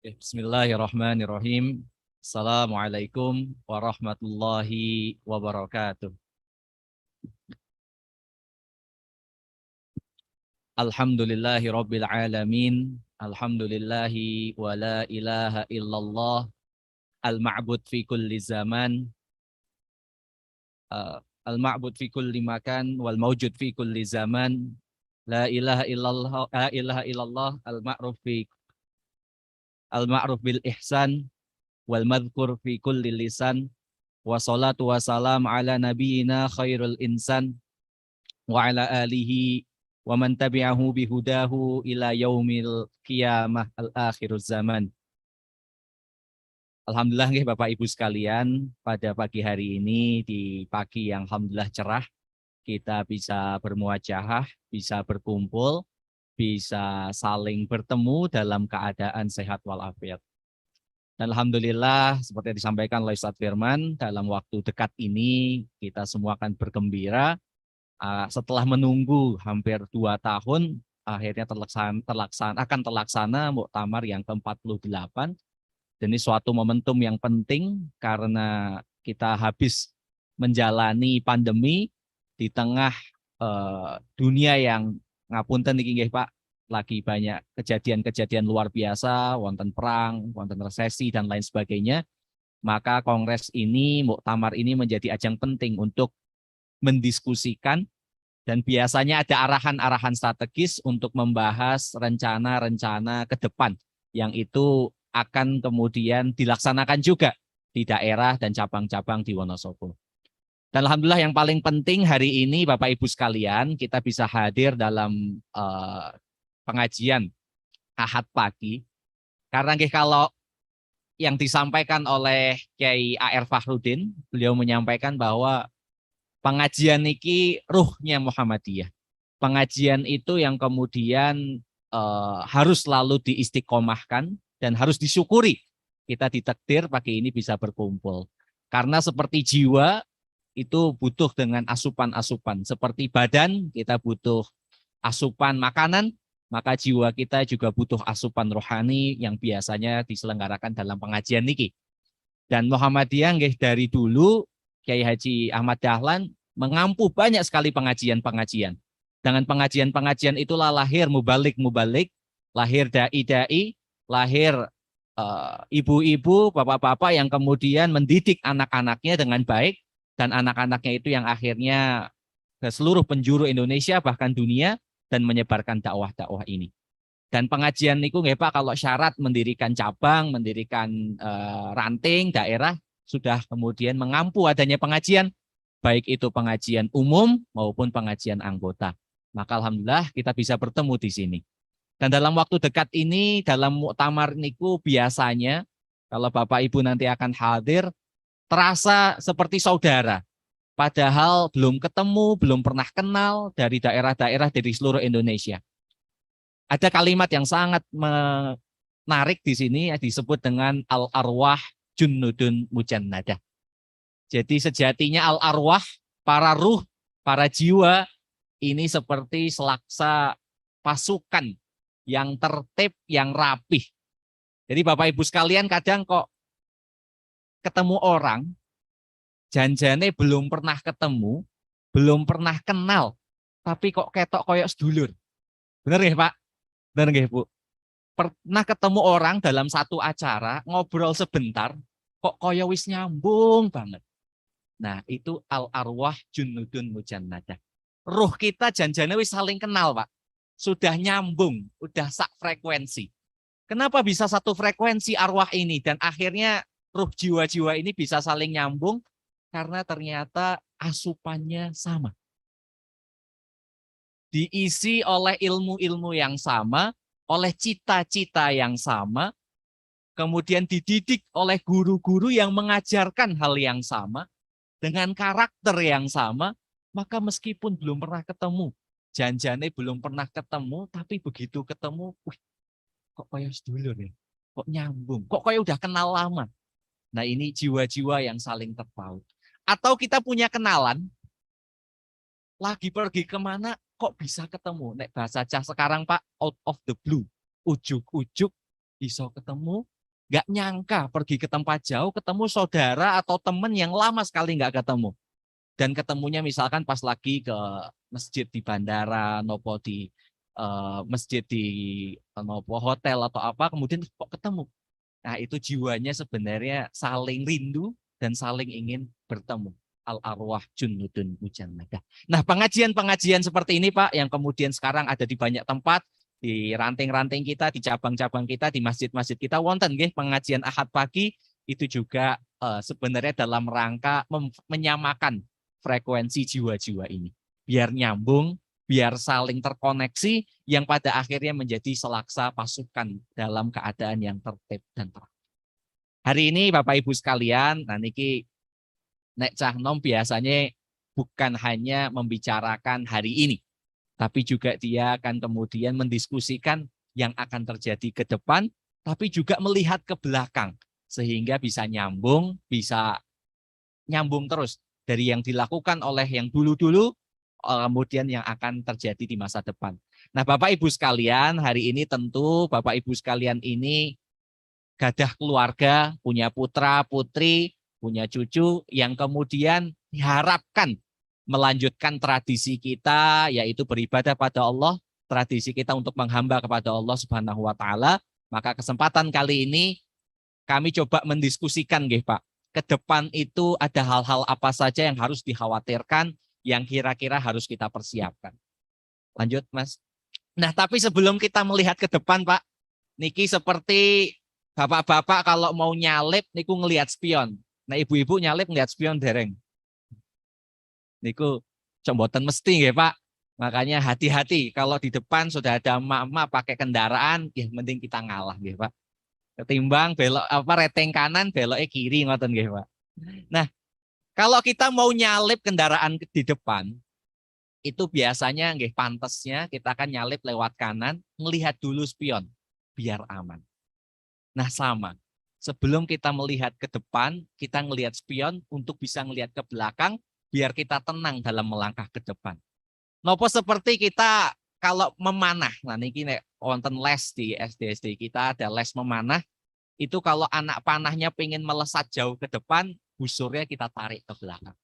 Bismillahirrahmanirrahim. Assalamualaikum warahmatullahi wabarakatuh. Alhamdulillahi rabbil alamin. Alhamdulillahi wa la ilaha illallah. Al-ma'bud fi kulli zaman. Al-ma'bud fi kulli makan. Wal mawjud fi kulli zaman. La ilaha illallah. La ilaha illallah. Al-ma'ruf bil ihsan. Wal madhkur fi kulli lisan. Wassalatu wassalam ala nabiyyina khairul insan wa ala alihi wa man tabi'ahu bihudahu ila yaumil qiyamah al-akhiruz zaman. Alhamdulillah nggih Bapak Ibu sekalian, pada pagi hari ini di pagi yang alhamdulillah cerah, kita bisa bermuajahah, bisa berkumpul, bisa saling bertemu dalam keadaan sehat walafiat. Dan alhamdulillah seperti yang disampaikan oleh Ustadz Firman, dalam waktu dekat ini kita semua akan bergembira setelah menunggu hampir 2 tahun, akhirnya akan terlaksana muktamar yang ke-48. Dan ini suatu momentum yang penting karena kita habis menjalani pandemi di tengah dunia yang ngapunten iki nggih Pak, lagi banyak kejadian-kejadian luar biasa, wonten perang, wonten resesi dan lain sebagainya. Maka kongres ini, muktamar ini menjadi ajang penting untuk mendiskusikan dan biasanya ada arahan-arahan strategis untuk membahas rencana-rencana ke depan yang itu akan kemudian dilaksanakan juga di daerah dan cabang-cabang di Wonosobo. Dan alhamdulillah yang paling penting hari ini Bapak Ibu sekalian, kita bisa hadir dalam pengajian Ahad pagi. Karena kalau yang disampaikan oleh Kiai A.R. Fakhrudin, beliau menyampaikan bahwa pengajian ini ruhnya Muhammadiyah. Pengajian itu yang kemudian harus selalu diistiqomahkan dan harus disyukuri. Kita ditakdir pagi ini bisa berkumpul. Karena seperti jiwa itu butuh dengan asupan-asupan. Seperti badan kita butuh asupan makanan, maka jiwa kita juga butuh asupan rohani yang biasanya diselenggarakan dalam pengajian niki. Dan Muhammadiyah dari dulu Kiai Haji Ahmad Dahlan mengampu banyak sekali pengajian-pengajian. Dengan pengajian-pengajian itulah lahir mubalik-mubalik, lahir dai-dai, lahir ibu-ibu, bapak-bapak yang kemudian mendidik anak-anaknya dengan baik, dan anak-anaknya itu yang akhirnya ke seluruh penjuru Indonesia bahkan dunia dan menyebarkan dakwah-dakwah ini. Dan pengajian niku nggih Pak, kalau syarat mendirikan cabang, mendirikan ranting daerah sudah kemudian mengampu adanya pengajian, baik itu pengajian umum maupun pengajian anggota. Maka alhamdulillah kita bisa bertemu di sini. Dan dalam waktu dekat ini, dalam muktamar niku biasanya kalau Bapak Ibu nanti akan hadir, terasa seperti saudara. Padahal belum ketemu, belum pernah kenal dari daerah-daerah dari seluruh Indonesia. Ada kalimat yang sangat menarik di sini disebut dengan al-arwah junnudun mujannadah. Jadi sejatinya al-arwah, para ruh, para jiwa ini seperti selaksa pasukan yang tertib, yang rapih. Jadi Bapak Ibu sekalian kadang kok ketemu orang, janjane belum pernah ketemu, belum pernah kenal, tapi kok ketok koyok sedulur. Bener ya Pak? Bener nggih Bu? Pernah ketemu orang dalam satu acara, ngobrol sebentar, kok koyo wis nyambung banget. Nah, itu al-arwah junudun mujannadah. Ruh kita janjane wis saling kenal, Pak. Sudah nyambung, udah sak frekuensi. Kenapa bisa satu frekuensi arwah ini dan akhirnya ruh jiwa-jiwa ini bisa saling nyambung? Karena ternyata asupannya sama. Diisi oleh ilmu-ilmu yang sama, oleh cita-cita yang sama, kemudian dididik oleh guru-guru yang mengajarkan hal yang sama, dengan karakter yang sama, maka meskipun belum pernah ketemu, janjane belum pernah ketemu, tapi begitu ketemu, kok kayak sedulur ya, kok nyambung, kok kayak udah kenal lama. Nah ini jiwa-jiwa yang saling terpaut. Atau kita punya kenalan, lagi pergi kemana, kok bisa ketemu. Nek bahasa cah sekarang Pak, out of the blue, ujuk-ujuk bisa ketemu, nggak nyangka pergi ke tempat jauh ketemu saudara atau teman yang lama sekali nggak ketemu. Dan ketemunya misalkan pas lagi ke masjid di bandara, nopo di masjid di nopo hotel atau apa, kemudian kok ketemu. Nah itu jiwanya sebenarnya saling rindu dan saling ingin bertemu. Al-arwah junnudun mujannadah. Nah pengajian-pengajian seperti ini Pak, yang kemudian sekarang ada di banyak tempat, di ranting-ranting kita, di cabang-cabang kita, di masjid-masjid kita, wonten nggih pengajian Ahad pagi, itu juga sebenarnya dalam rangka menyamakan frekuensi jiwa-jiwa ini. Biar nyambung, biar saling terkoneksi, yang pada akhirnya menjadi selaksa pasukan dalam keadaan yang tertib dan teratur. Hari ini Bapak Ibu sekalian, nah niki Nek Cah Nom biasanya bukan hanya membicarakan hari ini, tapi juga dia akan kemudian mendiskusikan yang akan terjadi ke depan, tapi juga melihat ke belakang, sehingga bisa nyambung terus dari yang dilakukan oleh yang dulu-dulu, kemudian yang akan terjadi di masa depan. Nah Bapak Ibu sekalian, hari ini tentu Bapak Ibu sekalian ini gadah keluarga, punya putra, putri, punya cucu yang kemudian diharapkan melanjutkan tradisi kita, yaitu beribadah pada Allah, tradisi kita untuk menghamba kepada Allah Subhanahu wa taala. Maka kesempatan kali ini kami coba mendiskusikan nggih Pak, ke depan itu ada hal-hal apa saja yang harus dikhawatirkan, yang kira-kira harus kita persiapkan. Lanjut Mas. Nah, tapi sebelum kita melihat ke depan Pak, niki seperti bapak-bapak kalau mau nyalip niku ngelihat spion. Nah, ibu-ibu nyalip ngelihat spion dereng. Niku comboten mesti nggih, Pak. Makanya hati-hati kalau di depan sudah ada emak-emak pakai kendaraan, ya mending kita ngalah nggih, Pak. Ketimbang belok reteng kanan, beloknya kiri ngoten nggih, Pak. Nah, kalau kita mau nyalip kendaraan di depan, itu biasanya nggih pantesnya kita akan nyalip lewat kanan, melihat dulu spion biar aman. Nah, sama. Sebelum kita melihat ke depan, kita ngelihat spion untuk bisa ngelihat ke belakang, biar kita tenang dalam melangkah ke depan. Nopo seperti kita kalau memanah, nah ini wonten les di SD kita ada les memanah, itu kalau anak panahnya pengen melesat jauh ke depan, busurnya kita tarik ke belakang.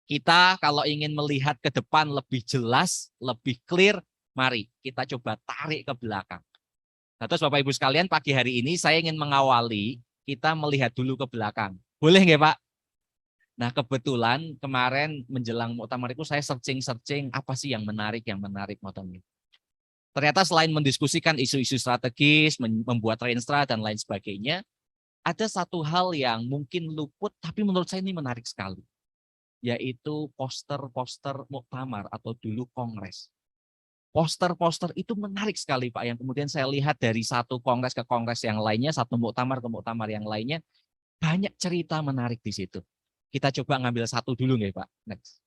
Kita kalau ingin melihat ke depan lebih jelas, lebih clear, mari kita coba tarik ke belakang. Nah, terus Bapak Ibu sekalian, pagi hari ini saya ingin mengawali kita melihat dulu ke belakang. Boleh nggak Pak? Nah, kebetulan kemarin menjelang muktamar itu saya searching apa sih yang menarik motornya. Ternyata selain mendiskusikan isu-isu strategis, membuat reinstra dan lain sebagainya, ada satu hal yang mungkin luput tapi menurut saya ini menarik sekali, yaitu poster-poster muktamar atau dulu kongres. Poster-poster itu menarik sekali Pak, yang kemudian saya lihat dari satu kongres ke kongres yang lainnya, satu muktamar ke muktamar yang lainnya, banyak cerita menarik di situ. Kita coba ngambil satu dulu nggih Pak. Next.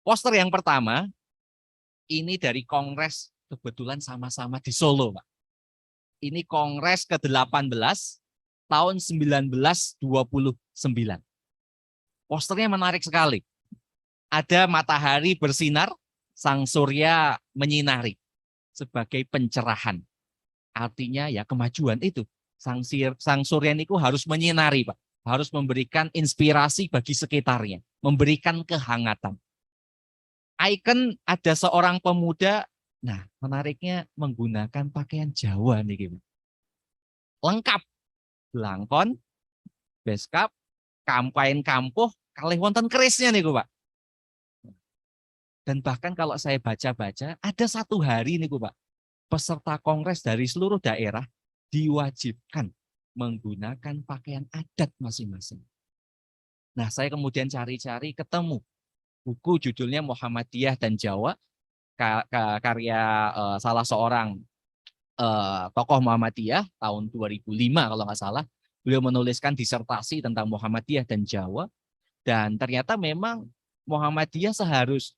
Poster yang pertama, ini dari kongres kebetulan sama-sama di Solo Pak. Ini kongres ke-18 tahun 1929. Posternya menarik sekali. Ada matahari bersinar, sang surya menyinari sebagai pencerahan. Artinya ya kemajuan itu. Sang surya itu harus menyinari, Pak. Harus memberikan inspirasi bagi sekitarnya. Memberikan kehangatan. Icon ada seorang pemuda, nah menariknya menggunakan pakaian Jawa nih. Lengkap. Blangkon, beskap, kampain kampuh, kalih wonten kerisnya nih Pak. Dan bahkan kalau saya baca-baca, ada satu hari nih Pak, peserta kongres dari seluruh daerah diwajibkan menggunakan pakaian adat masing-masing. Nah, saya kemudian cari-cari ketemu buku judulnya Muhammadiyah dan Jawa, karya salah seorang tokoh Muhammadiyah tahun 2005 kalau nggak salah. Beliau menuliskan disertasi tentang Muhammadiyah dan Jawa, dan ternyata memang Muhammadiyah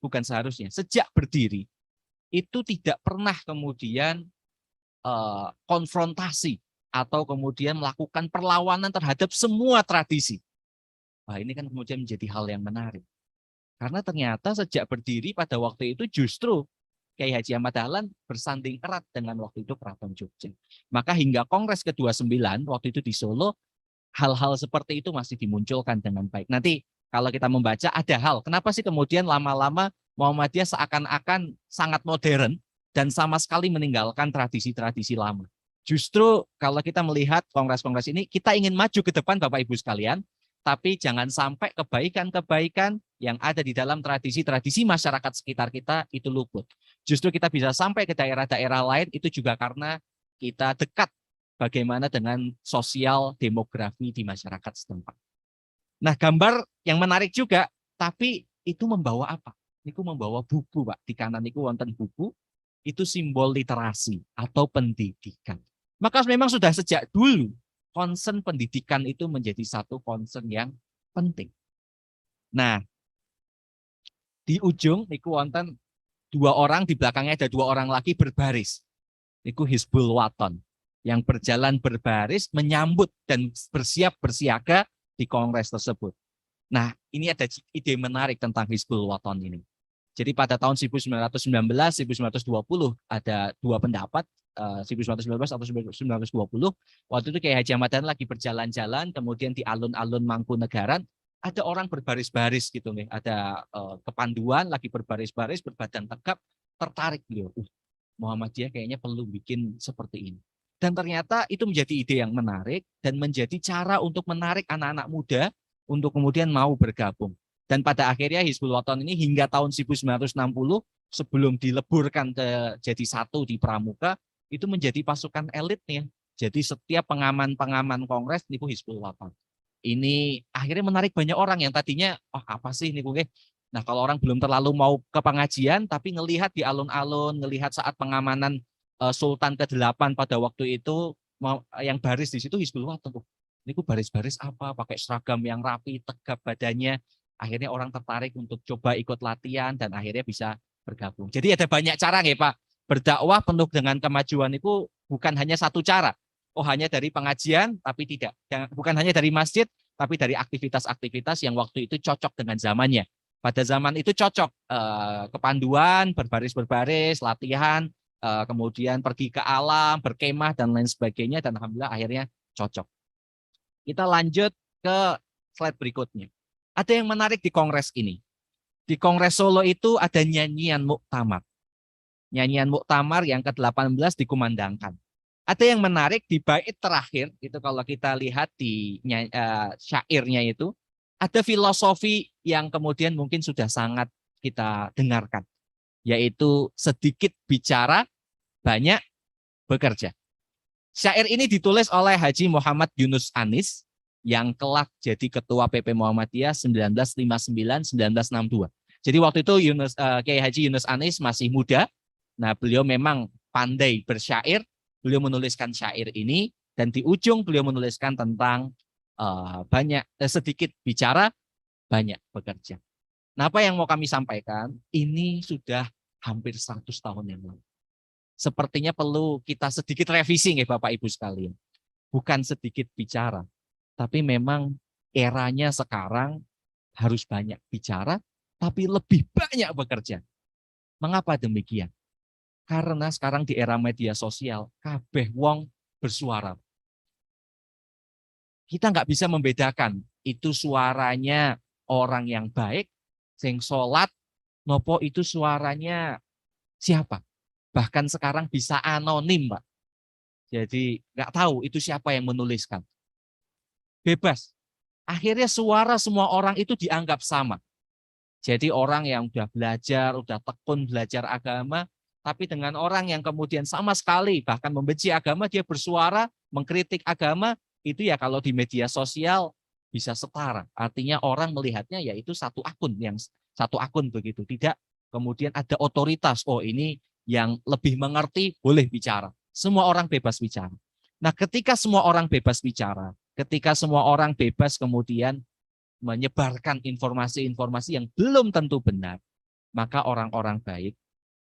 bukan seharusnya, sejak berdiri itu tidak pernah kemudian konfrontasi atau kemudian melakukan perlawanan terhadap semua tradisi. Wah, ini kan kemudian menjadi hal yang menarik. Karena ternyata sejak berdiri pada waktu itu justru Kiai Haji Ahmad Dahlan bersanding erat dengan waktu itu Keraton Jogja. Maka hingga Kongres ke-29 waktu itu di Solo, hal-hal seperti itu masih dimunculkan dengan baik. Nanti kalau kita membaca ada hal, kenapa sih kemudian lama-lama Muhammadiyah seakan-akan sangat modern dan sama sekali meninggalkan tradisi-tradisi lama. Justru kalau kita melihat kongres-kongres ini, kita ingin maju ke depan Bapak Ibu sekalian, tapi jangan sampai kebaikan-kebaikan yang ada di dalam tradisi-tradisi masyarakat sekitar kita itu luput. Justru kita bisa sampai ke daerah-daerah lain itu juga karena kita dekat bagaimana dengan sosial demografi di masyarakat setempat. Nah, gambar yang menarik juga, tapi itu membawa apa? Itu membawa buku, Pak. Di kanan itu wonten buku, itu simbol literasi atau pendidikan. Maka memang sudah sejak dulu concern pendidikan itu menjadi satu concern yang penting. Nah, di ujung niku wonten 2 orang, di belakangnya ada 2 orang lagi berbaris. Niku Hizbul Waton yang berjalan berbaris menyambut dan bersiap bersiaga di kongres tersebut. Nah, ini ada ide menarik tentang Hizbul Waton ini. Jadi pada tahun 1919, 1920 ada 2 pendapat, 1919 atau 1920. Waktu itu Kiai Haji Ahmad Dahlan lagi berjalan-jalan, kemudian di alun-alun Mangkunegaran ada orang berbaris-baris gitu nih, ada kepanduan lagi berbaris-baris, berbadan tegap, tertarik beliau. Muhammadiyah kayaknya perlu bikin seperti ini. Dan ternyata itu menjadi ide yang menarik dan menjadi cara untuk menarik anak-anak muda untuk kemudian mau bergabung. Dan pada akhirnya Hizbul Waton ini hingga tahun 1960 sebelum dileburkan jadi satu di Pramuka, itu menjadi pasukan elitnya. Jadi setiap pengaman-pengaman kongres niku Hizbul Waton. Ini akhirnya menarik banyak orang yang tadinya, oh apa sih niku nggih. Nah, kalau orang belum terlalu mau ke pengajian tapi ngelihat di alun-alun, ngelihat saat pengamanan Sultan ke-8 pada waktu itu yang baris di situ Hizbul Waton. Niku baris-baris apa, pakai seragam yang rapi, tegap badannya. Akhirnya orang tertarik untuk coba ikut latihan dan akhirnya bisa bergabung. Jadi ada banyak cara ya Pak. Berdakwah penuh dengan kemajuan itu bukan hanya satu cara. Oh hanya dari pengajian tapi tidak. Bukan hanya dari masjid tapi dari aktivitas-aktivitas yang waktu itu cocok dengan zamannya. Pada zaman itu cocok kepanduan, berbaris-berbaris, latihan, kemudian pergi ke alam, berkemah dan lain sebagainya dan alhamdulillah akhirnya cocok. Kita lanjut ke slide berikutnya. Ada yang menarik di kongres ini. Di Kongres Solo itu ada nyanyian muktamar. Nyanyian muktamar yang ke-18 dikumandangkan. Ada yang menarik di bait terakhir, itu kalau kita lihat di syairnya itu, ada filosofi yang kemudian mungkin sudah sangat kita dengarkan. Yaitu sedikit bicara, banyak bekerja. Syair ini ditulis oleh Haji Muhammad Yunus Anis, yang kelak jadi ketua PP Muhammadiyah 1959-1962. Jadi waktu itu Kiai Haji Yunus Anis masih muda. Nah, beliau memang pandai bersyair. Beliau menuliskan syair ini dan di ujung beliau menuliskan tentang sedikit bicara, banyak bekerja. Nah, apa yang mau kami sampaikan? Ini sudah hampir 100 tahun yang lalu. Sepertinya perlu kita sedikit revisi ya Bapak Ibu sekalian. Bukan sedikit bicara, tapi memang eranya sekarang harus banyak bicara, tapi lebih banyak bekerja. Mengapa demikian? Karena sekarang di era media sosial, kabeh wong bersuara. Kita nggak bisa membedakan itu suaranya orang yang baik, sing sholat, nopo itu suaranya siapa. Bahkan sekarang bisa anonim, Pak. Jadi nggak tahu itu siapa yang menuliskan. Bebas. Akhirnya suara semua orang itu dianggap sama. Jadi orang yang udah belajar, udah tekun belajar agama, tapi dengan orang yang kemudian sama sekali bahkan membenci agama, dia bersuara, mengkritik agama, itu ya kalau di media sosial bisa setara. Artinya orang melihatnya yaitu satu akun begitu. Tidak kemudian ada otoritas, oh ini yang lebih mengerti boleh bicara. Semua orang bebas bicara. Nah, ketika semua orang bebas bicara, ketika semua orang bebas kemudian menyebarkan informasi-informasi yang belum tentu benar, maka orang-orang baik,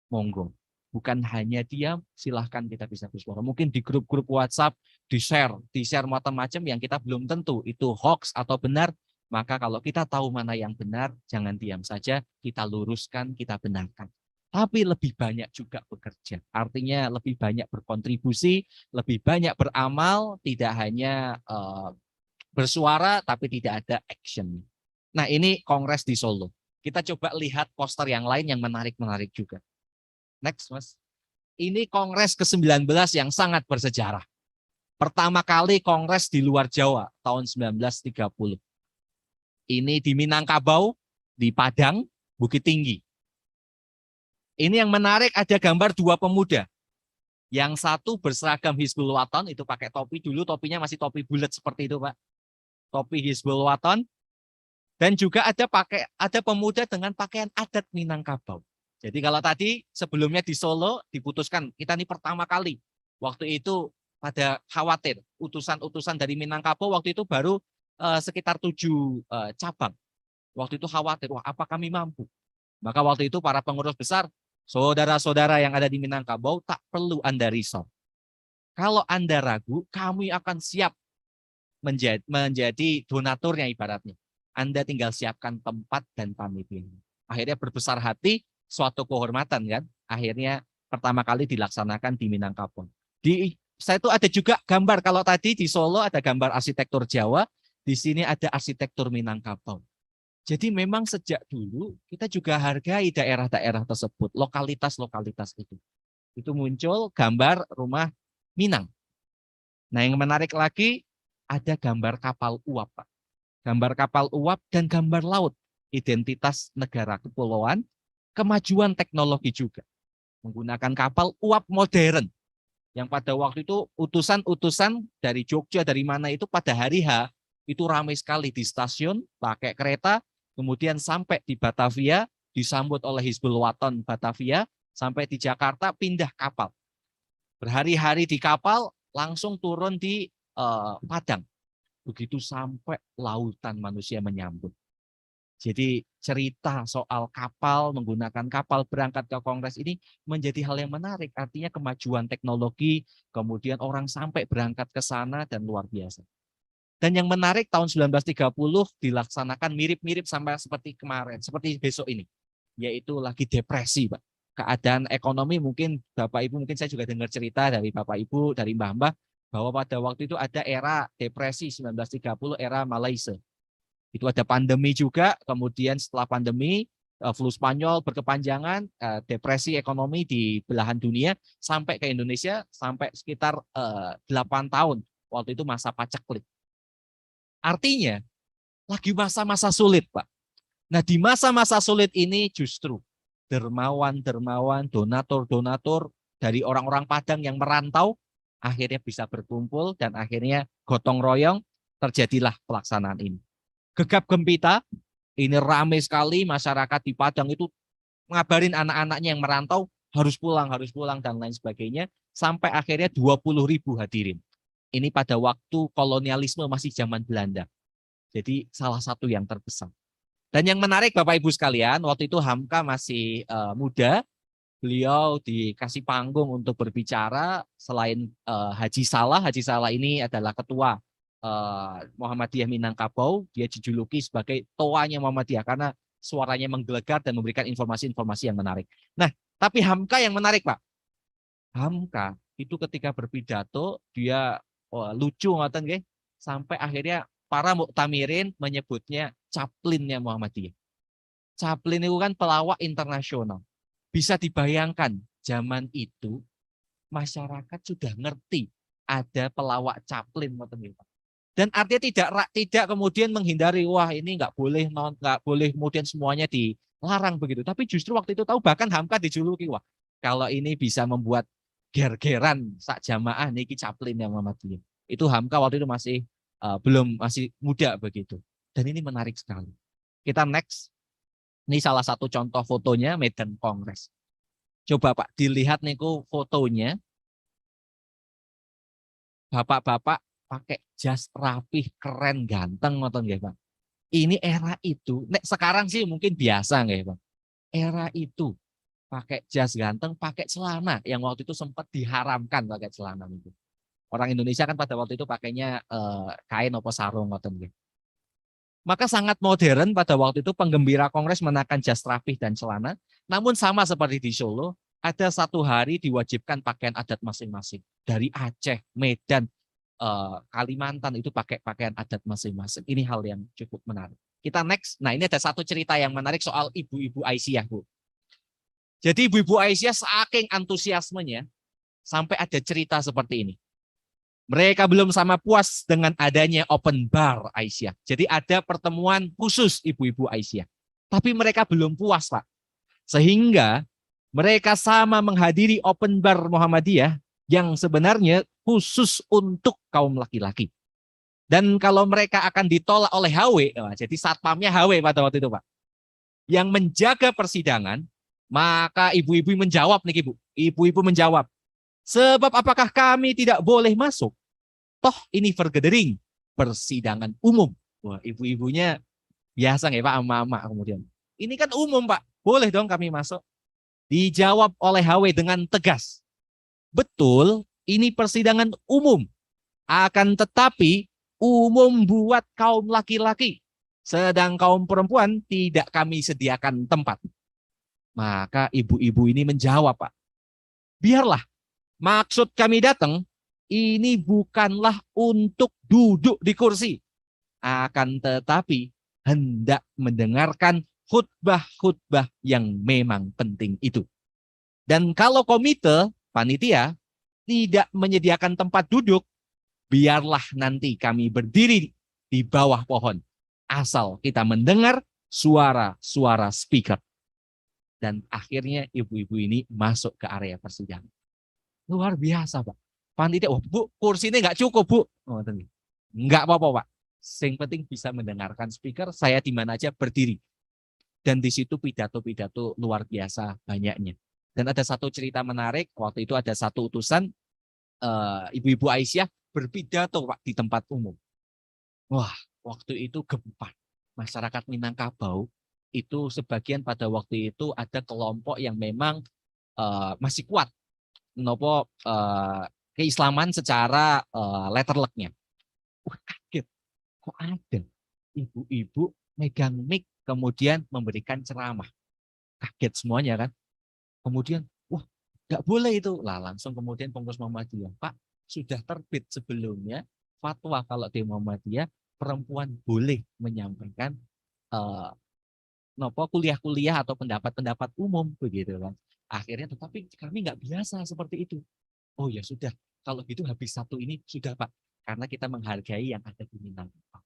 monggo. Bukan hanya diam, silahkan kita bisa bersuara. Mungkin di grup-grup WhatsApp, di-share macam-macam yang kita belum tentu itu hoax atau benar, maka kalau kita tahu mana yang benar, jangan diam saja, kita luruskan, kita benarkan. tapi lebih banyak juga bekerja. Artinya lebih banyak berkontribusi, lebih banyak beramal, tidak hanya bersuara tapi tidak ada action. Nah, ini kongres di Solo. Kita coba lihat poster yang lain yang menarik-menarik juga. Next, Mas. Ini kongres ke-19 yang sangat bersejarah. Pertama kali kongres di luar Jawa tahun 1930. Ini di Minangkabau, di Padang, Bukit Tinggi. Ini yang menarik, ada gambar dua pemuda. Yang satu berseragam Hizbul Waton, itu pakai topi dulu, topinya masih topi bulat seperti itu, Pak. Topi Hizbul Waton. Dan juga ada pemuda dengan pakaian adat Minangkabau. Jadi kalau tadi sebelumnya di Solo diputuskan, kita ini pertama kali. Waktu itu pada khawatir, utusan-utusan dari Minangkabau waktu itu baru sekitar 7 cabang. Waktu itu khawatir, wah apa kami mampu? Maka waktu itu para pengurus besar, saudara-saudara yang ada di Minangkabau, tak perlu Anda risau. Kalau Anda ragu, kami akan siap menjadi donaturnya ibaratnya. Anda tinggal siapkan tempat dan panitia. Akhirnya berbesar hati, suatu kehormatan kan. Akhirnya pertama kali dilaksanakan di Minangkabau. Saya itu ada juga gambar, kalau tadi di Solo ada gambar arsitektur Jawa, di sini ada arsitektur Minangkabau. Jadi memang sejak dulu kita juga hargai daerah-daerah tersebut, lokalitas-lokalitas itu. Itu muncul gambar rumah Minang. Nah yang menarik lagi ada gambar kapal uap, Pak. Gambar kapal uap dan gambar laut. Identitas negara kepulauan, kemajuan teknologi juga. Menggunakan kapal uap modern. Yang pada waktu itu utusan-utusan dari Jogja, dari mana itu pada hari H, itu ramai sekali di stasiun, pakai kereta, kemudian sampai di Batavia, disambut oleh Hizbul Waton Batavia, sampai di Jakarta, pindah kapal. Berhari-hari di kapal, langsung turun di Padang. Begitu sampai lautan manusia menyambut. Jadi cerita soal kapal, menggunakan kapal berangkat ke kongres ini menjadi hal yang menarik. Artinya kemajuan teknologi, kemudian orang sampai berangkat ke sana dan luar biasa. Dan yang menarik tahun 1930 dilaksanakan mirip-mirip sama seperti kemarin, seperti besok ini. Yaitu lagi depresi, Pak. Keadaan ekonomi mungkin Bapak Ibu, mungkin saya juga dengar cerita dari Bapak Ibu, dari Mbah-mbah, bahwa pada waktu itu ada era depresi 1930, era Malaysia. Itu ada pandemi juga, kemudian setelah pandemi, flu Spanyol berkepanjangan, depresi ekonomi di belahan dunia, sampai ke Indonesia, sampai sekitar 8 tahun. Waktu itu masa paceklik. Artinya, lagi masa-masa sulit, Pak. Nah, di masa-masa sulit ini justru dermawan-dermawan, donatur-donatur dari orang-orang Padang yang merantau, akhirnya bisa berkumpul dan akhirnya gotong royong terjadilah pelaksanaan ini. Gegap gempita, ini ramai sekali masyarakat di Padang itu ngabarin anak-anaknya yang merantau harus pulang dan lain sebagainya, sampai akhirnya 20.000 hadirin. Ini pada waktu kolonialisme masih zaman Belanda. Jadi salah satu yang terbesar. Dan yang menarik Bapak Ibu sekalian, waktu itu Hamka masih muda, beliau dikasih panggung untuk berbicara selain Haji Salah ini adalah ketua Muhammadiyah Minangkabau, dia dijuluki sebagai toanya Muhammadiyah karena suaranya menggelegar dan memberikan informasi-informasi yang menarik. Nah, tapi Hamka yang menarik, Pak. Hamka itu ketika berpidato dia lucu ngoten nggih, sampai akhirnya para muktamirin menyebutnya Caplinnya Muhammadiyah. Chaplin itu kan pelawak internasional. Bisa dibayangkan zaman itu masyarakat sudah ngerti ada pelawak Chaplin, dan artinya tidak kemudian menghindari, wah ini nggak boleh kemudian semuanya dilarang begitu. Tapi justru waktu itu tahu, bahkan Hamka dijuluki, wah kalau ini bisa membuat ger-geran sak jamaah niki Chaplin yang Muhammadiyah. Itu Hamka waktu itu masih muda begitu. Dan ini menarik sekali. Kita next. Ini salah satu contoh fotonya Medan Kongres. Coba Pak dilihat niku fotonya. Bapak-bapak pakai jas rapih, keren, ganteng ngoten nggih, Pak. Ini era itu, nek sekarang sih mungkin biasa nggih, Pak. Era itu pakai jas ganteng, pakai celana yang waktu itu sempat diharamkan pakai celana itu. Orang Indonesia kan pada waktu itu pakainya kain atau sarung ngoten nggih. Maka sangat modern pada waktu itu penggembira kongres menakan jas rapih dan celana. Namun sama seperti di Solo, ada satu hari diwajibkan pakaian adat masing-masing. Dari Aceh, Medan, Kalimantan itu pakai pakaian adat masing-masing. Ini hal yang cukup menarik. Kita next. Nah, ini ada satu cerita yang menarik soal ibu-ibu Aisyah, Bu. Jadi ibu-ibu Aisyah saking antusiasmenya sampai ada cerita seperti ini. Mereka belum sama puas dengan adanya open bar Aisyah. Jadi ada pertemuan khusus ibu-ibu Aisyah. Tapi mereka belum puas, Pak. Sehingga mereka sama menghadiri open bar Muhammadiyah yang sebenarnya khusus untuk kaum laki-laki. Dan kalau mereka akan ditolak oleh HW, jadi satpamnya HW pada waktu itu, Pak, yang menjaga persidangan, maka ibu-ibu menjawab nih, Ibu. Ibu-ibu menjawab, sebab apakah kami tidak boleh masuk? Toh ini vergedering, persidangan umum. Wah, ibu-ibunya biasa nggak Pak, ama-ama kemudian. Ini kan umum Pak, boleh dong kami masuk. Dijawab oleh HW dengan tegas. Betul, ini persidangan umum. Akan tetapi umum buat kaum laki-laki. Sedang kaum perempuan tidak kami sediakan tempat. Maka ibu-ibu ini menjawab, Pak. Biarlah, maksud kami datang, ini bukanlah untuk duduk di kursi. Akan tetapi hendak mendengarkan khutbah-khutbah yang memang penting itu. Dan kalau komite, panitia, tidak menyediakan tempat duduk, biarlah nanti kami berdiri di bawah pohon. Asal kita mendengar suara-suara speaker. Dan akhirnya ibu-ibu ini masuk ke area persidangan. Luar biasa, Pak. Panitia, oh, Bu, kursi ini nggak cukup, Bu. Oh, nggak apa-apa, Pak. Yang penting bisa mendengarkan speaker, saya di mana aja berdiri. Dan di situ pidato-pidato luar biasa banyaknya. Dan ada satu cerita menarik, waktu itu ada satu utusan, ibu-ibu Aisyah berpidato, Pak, di tempat umum. Wah, waktu itu gempa. Masyarakat Minangkabau, itu sebagian pada waktu itu ada kelompok yang memang masih kuat menopo keislaman secara letterleknya. Wah, kaget. Kok ada ibu-ibu megang mic kemudian memberikan ceramah. Kaget semuanya kan. Kemudian, wah, nggak boleh itu. Lah langsung kemudian pengurus Muhammadiyah, Pak, sudah terbit sebelumnya fatwa kalau di Muhammadiyah perempuan boleh menyampaikan kuliah-kuliah atau pendapat-pendapat umum begitu kan. Akhirnya tetapi kami nggak biasa seperti itu. Oh ya sudah, kalau gitu habis satu ini sudah Pak, karena kita menghargai yang ada di Minangkabau.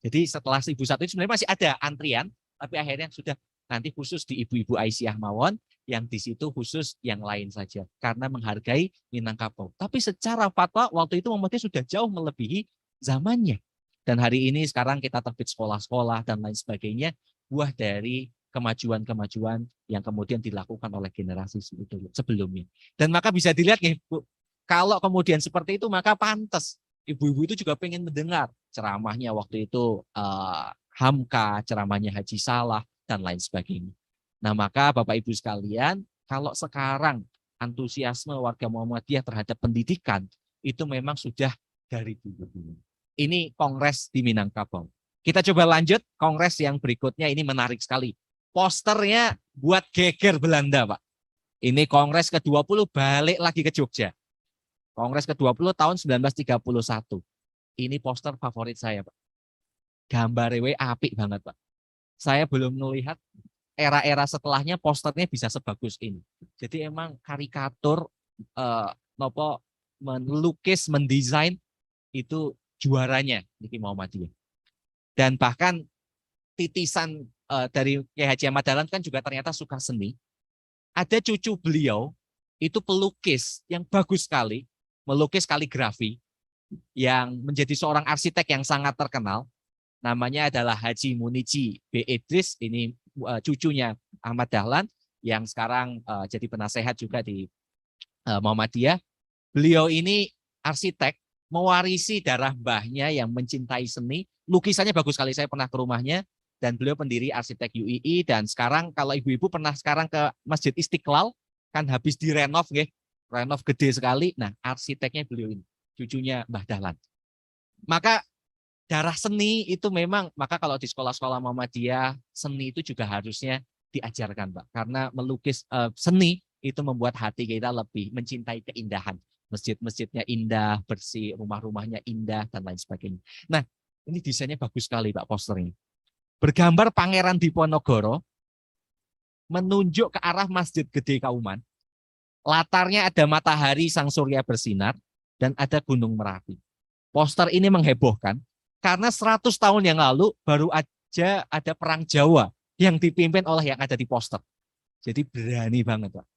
Jadi setelah 1001 itu sebenarnya masih ada antrian, tapi akhirnya sudah nanti khusus di ibu-ibu Aisyah mawon, yang di situ khusus yang lain saja, karena menghargai Minangkabau. Tapi secara fatwa waktu itu Muhammadiyah sudah jauh melebihi zamannya. Dan hari ini sekarang kita terbit sekolah-sekolah dan lain sebagainya, buah dari kemajuan-kemajuan yang kemudian dilakukan oleh generasi sebelumnya. Dan maka bisa dilihat nih, Bu, kalau kemudian seperti itu maka pantas ibu-ibu itu juga pengen mendengar ceramahnya waktu itu Hamka, ceramahnya Haji Salah dan lain sebagainya. Nah, maka Bapak Ibu sekalian, kalau sekarang antusiasme warga Muhammadiyah terhadap pendidikan itu memang sudah dari dulu. Ini kongres di Minangkabau. Kita coba lanjut kongres yang berikutnya, ini menarik sekali. Posternya buat geger Belanda, Pak. Ini kongres ke-20 balik lagi ke Jogja. Kongres ke-20 tahun 1931. Ini poster favorit saya, Pak. Gambar apik banget, Pak. Saya belum melihat era-era setelahnya posternya bisa sebagus ini. Jadi emang karikatur melukis, mendesain itu juaranya Niki Muhammadiyah. Dan bahkan titisan dari Kiai Haji Ahmad Dahlan kan juga ternyata suka seni. Ada cucu beliau itu pelukis yang bagus sekali, melukis kaligrafi, yang menjadi seorang arsitek yang sangat terkenal. Namanya adalah Haji Munici B. Idris, ini cucunya Ahmad Dahlan, yang sekarang jadi penasehat juga di Muhammadiyah. Beliau ini arsitek, mewarisi darah mbahnya yang mencintai seni. Lukisannya bagus sekali, saya pernah ke rumahnya, dan beliau pendiri arsitek UII. Dan sekarang kalau ibu-ibu pernah sekarang ke Masjid Istiqlal, kan habis direnov, renov gede sekali. Nah, arsiteknya beliau ini, cucunya Mbah Dahlan. Maka darah seni itu memang, maka kalau di sekolah-sekolah Muhammadiyah, seni itu juga harusnya diajarkan, Pak. Karena melukis seni itu membuat hati kita lebih mencintai keindahan. Masjid-masjidnya indah, bersih, rumah-rumahnya indah, dan lain sebagainya. Nah, ini desainnya bagus sekali, Pak, posternya. Bergambar Pangeran Diponegoro menunjuk ke arah Masjid Gede Kauman. Latarnya ada matahari sang surya bersinar dan ada Gunung Merapi. Poster ini menghebohkan karena 100 tahun yang lalu baru aja ada perang Jawa yang dipimpin oleh yang ada di poster. Jadi berani banget, Pak.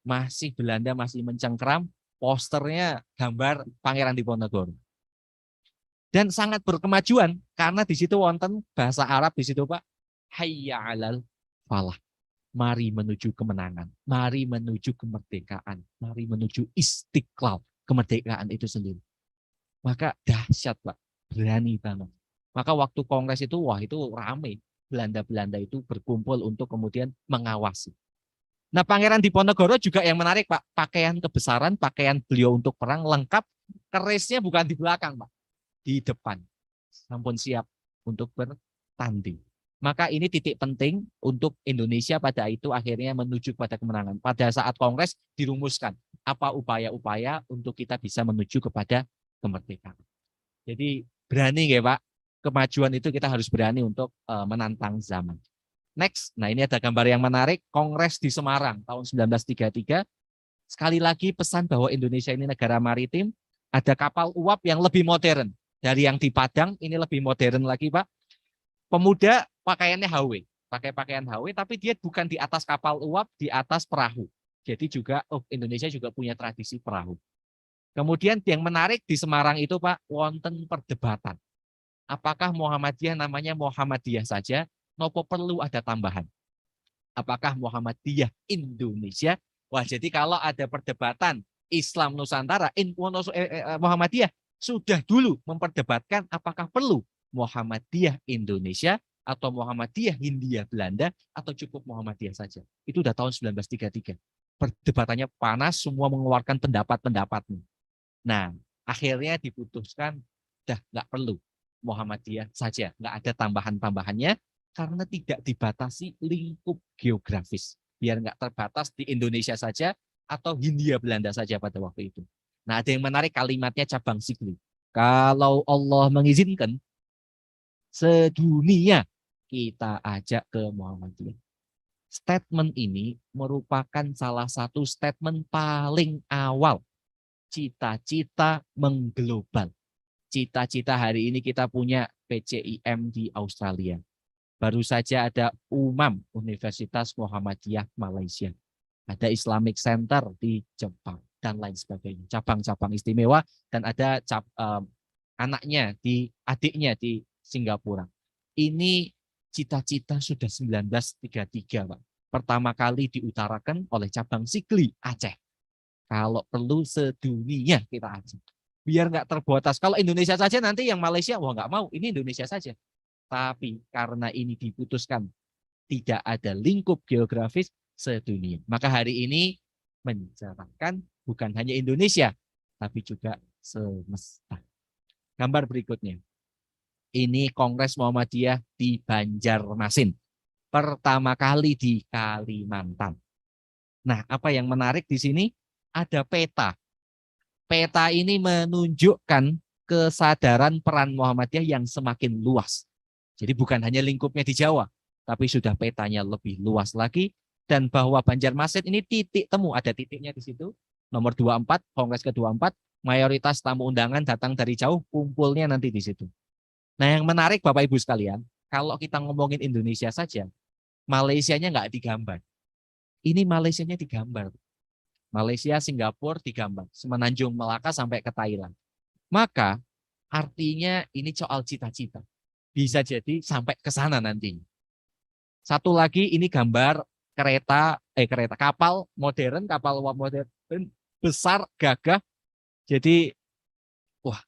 Masih Belanda masih mencengkram, posternya gambar Pangeran Diponegoro. Dan sangat berkemajuan karena di situ wonten bahasa Arab di situ, Pak. Hayya 'alal falah. Mari menuju kemenangan, mari menuju kemerdekaan, mari menuju istiqlal, kemerdekaan itu sendiri. Maka dahsyat, Pak, berani banget. Maka waktu kongres itu, wah itu ramai. Belanda-Belanda itu berkumpul untuk kemudian mengawasi. Nah, Pangeran Diponegoro juga yang menarik, Pak. Pakaian kebesaran, pakaian beliau untuk perang lengkap, kerisnya bukan di belakang, Pak. Di depan. Sampun siap untuk bertanding. Maka ini titik penting untuk Indonesia pada itu akhirnya menuju pada kemenangan. Pada saat kongres dirumuskan apa upaya-upaya untuk kita bisa menuju kepada kemerdekaan. Jadi berani ya, Pak. Kemajuan itu kita harus berani untuk menantang zaman. Next, nah ini ada gambar yang menarik, Kongres di Semarang tahun 1933. Sekali lagi pesan bahwa Indonesia ini negara maritim, ada kapal uap yang lebih modern. Dari yang di Padang, ini lebih modern lagi, Pak. Pemuda pakaiannya HW, pakai pakaian HW, tapi dia bukan di atas kapal uap, di atas perahu. Jadi juga, Indonesia juga punya tradisi perahu. Kemudian yang menarik di Semarang itu, Pak, wonten perdebatan. Apakah Muhammadiyah namanya Muhammadiyah saja, nopo perlu ada tambahan? Apakah Muhammadiyah Indonesia? Wah, jadi kalau ada perdebatan Islam Nusantara, Muhammadiyah sudah dulu memperdebatkan apakah perlu Muhammadiyah Indonesia atau Muhammadiyah Hindia Belanda atau cukup Muhammadiyah saja. Itu udah tahun 1933. Perdebatannya panas, semua mengeluarkan pendapat-pendapatnya. Nah, akhirnya diputuskan dah nggak perlu Muhammadiyah saja, nggak ada tambahan-tambahannya karena tidak dibatasi lingkup geografis. Biar nggak terbatas di Indonesia saja atau Hindia Belanda saja pada waktu itu. Nah, ada yang menarik kalimatnya cabang sikli. Kalau Allah mengizinkan, sedunia kita ajak ke Muhammadiyah. Statement ini merupakan salah satu statement paling awal cita-cita mengglobal. Cita-cita hari ini kita punya PCIM di Australia. Baru saja ada UMAM, Universitas Muhammadiyah Malaysia. Ada Islamic Center di Jepang, dan lain sebagainya. Cabang-cabang istimewa, dan ada adiknya di Singapura. Ini cita-cita sudah 1933, Pak. Pertama kali diutarakan oleh cabang Sikli Aceh. Kalau perlu sedunia kita ajak. Biar nggak terbatas. Kalau Indonesia saja nanti yang Malaysia, wah nggak mau. Ini Indonesia saja. Tapi karena ini diputuskan tidak ada lingkup geografis sedunia. Maka hari ini mencerahkan bukan hanya Indonesia, tapi juga semesta. Gambar berikutnya. Ini Kongres Muhammadiyah di Banjarmasin. Pertama kali di Kalimantan. Nah, apa yang menarik di sini? Ada peta. Peta ini menunjukkan kesadaran peran Muhammadiyah yang semakin luas. Jadi bukan hanya lingkupnya di Jawa, tapi sudah petanya lebih luas lagi. Dan bahwa Banjarmasin ini titik temu, ada titiknya di situ. Nomor 24, Kongres ke-24, mayoritas tamu undangan datang dari jauh, kumpulnya nanti di situ. Nah yang menarik Bapak Ibu sekalian, kalau kita ngomongin Indonesia saja, Malaysianya nggak digambar. Ini Malaysianya digambar. Malaysia, Singapura digambar. Semenanjung Melaka sampai ke Thailand. Maka artinya ini soal cita-cita. Bisa jadi sampai ke sana nantinya. Satu lagi ini gambar kapal modern, kapal uap modern, besar, gagah. Jadi wah,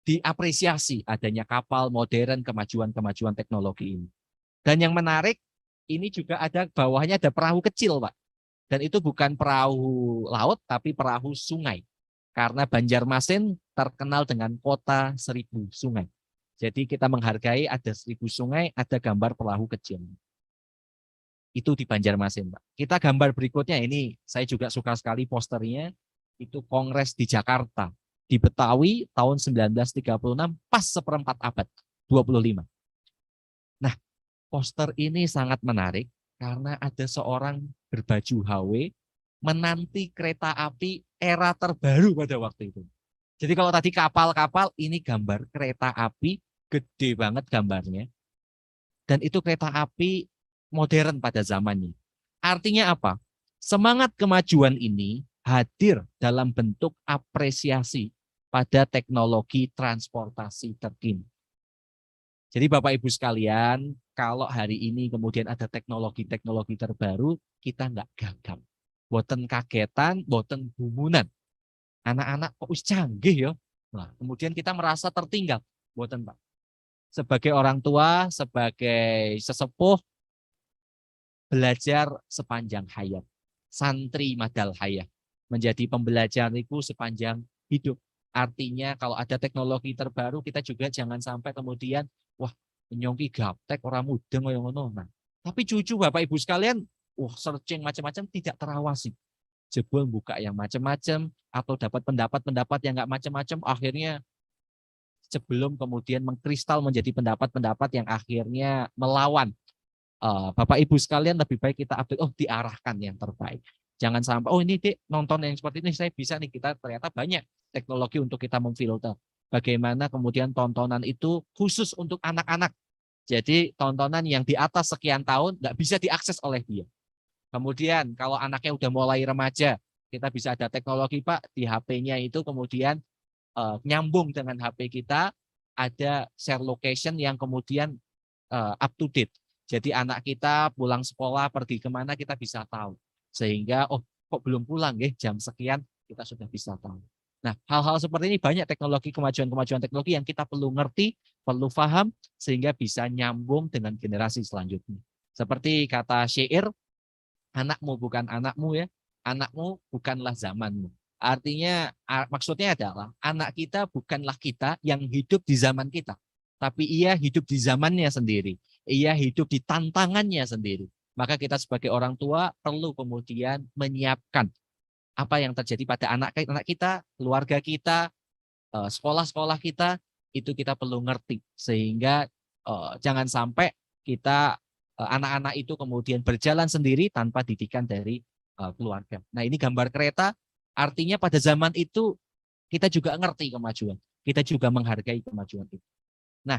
diapresiasi adanya kapal modern, kemajuan-kemajuan teknologi ini. Dan yang menarik, ini juga ada bawahnya ada perahu kecil, Pak. Dan itu bukan perahu laut, tapi perahu sungai. Karena Banjarmasin terkenal dengan kota 1000 sungai. Jadi kita menghargai ada 1000 sungai, ada gambar perahu kecil. Itu di Banjarmasin, Pak. Kita gambar berikutnya ini, saya juga suka sekali posternya, itu Kongres di Jakarta, di Betawi tahun 1936, pas seperempat abad, 25. Nah, poster ini sangat menarik karena ada seorang berbaju HW menanti kereta api era terbaru pada waktu itu. Jadi kalau tadi kapal-kapal, ini gambar kereta api, gede banget gambarnya. Dan itu kereta api modern pada zamannya. Artinya apa? Semangat kemajuan ini hadir dalam bentuk apresiasi pada teknologi transportasi terkini. Jadi Bapak Ibu sekalian, kalau hari ini kemudian ada teknologi-teknologi terbaru, kita nggak gagap. Boten kagetan, boten gumunan. Anak-anak kok wis canggih ya. Nah, kemudian kita merasa tertinggal. Boten Pak. Sebagai orang tua, sebagai sesepuh, belajar sepanjang hayat. Santri madal hayat. Menjadi pembelajarniku sepanjang hidup. Artinya kalau ada teknologi terbaru, kita juga jangan sampai kemudian, wah, menyongki gaptek orang mudeng yang ngono. Nah, tapi cucu Bapak Ibu sekalian, wah, searching macam-macam tidak terawasi. Jebol buka yang macam-macam atau dapat pendapat-pendapat yang nggak macam-macam, akhirnya sebelum kemudian mengkristal menjadi pendapat-pendapat yang akhirnya melawan. Bapak Ibu sekalian, lebih baik kita update, diarahkan yang terbaik. Jangan sampai, ini Dek, nonton yang seperti ini saya bisa nih, kita ternyata banyak teknologi untuk kita memfilter. Bagaimana kemudian tontonan itu khusus untuk anak-anak. Jadi tontonan yang di atas sekian tahun nggak bisa diakses oleh dia. Kemudian kalau anaknya udah mulai remaja, kita bisa ada teknologi Pak di HP-nya itu kemudian nyambung dengan HP kita, ada share location yang kemudian up to date. Jadi anak kita pulang sekolah, pergi kemana kita bisa tahu. Sehingga, kok belum pulang ya, jam sekian kita sudah bisa tahu. Nah, hal-hal seperti ini banyak teknologi, kemajuan-kemajuan teknologi yang kita perlu ngerti, perlu paham, sehingga bisa nyambung dengan generasi selanjutnya. Seperti kata syair, anakmu bukan anakmu ya, anakmu bukanlah zamanmu. Artinya, maksudnya adalah anak kita bukanlah kita yang hidup di zaman kita. Tapi ia hidup di zamannya sendiri. Ia hidup di tantangannya sendiri. Maka kita sebagai orang tua perlu kemudian menyiapkan apa yang terjadi pada anak-anak kita, keluarga kita, sekolah-sekolah kita, itu kita perlu ngerti. Sehingga jangan sampai kita anak-anak itu kemudian berjalan sendiri tanpa didikan dari keluarga. Nah, ini gambar kereta, artinya pada zaman itu kita juga ngerti kemajuan. Kita juga menghargai kemajuan itu. Nah,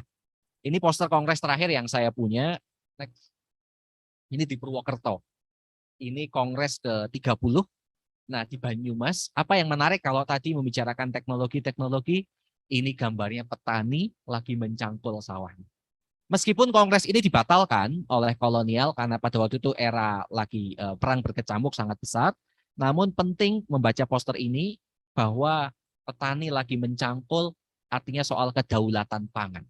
ini poster kongres terakhir yang saya punya. Next. Ini di Purwokerto. Ini kongres ke-30. Nah, di Banyumas, apa yang menarik kalau tadi membicarakan teknologi-teknologi, ini gambarnya petani lagi mencangkul sawahnya. Meskipun kongres ini dibatalkan oleh kolonial karena pada waktu itu era lagi perang berkecamuk sangat besar, namun penting membaca poster ini bahwa petani lagi mencangkul artinya soal kedaulatan pangan.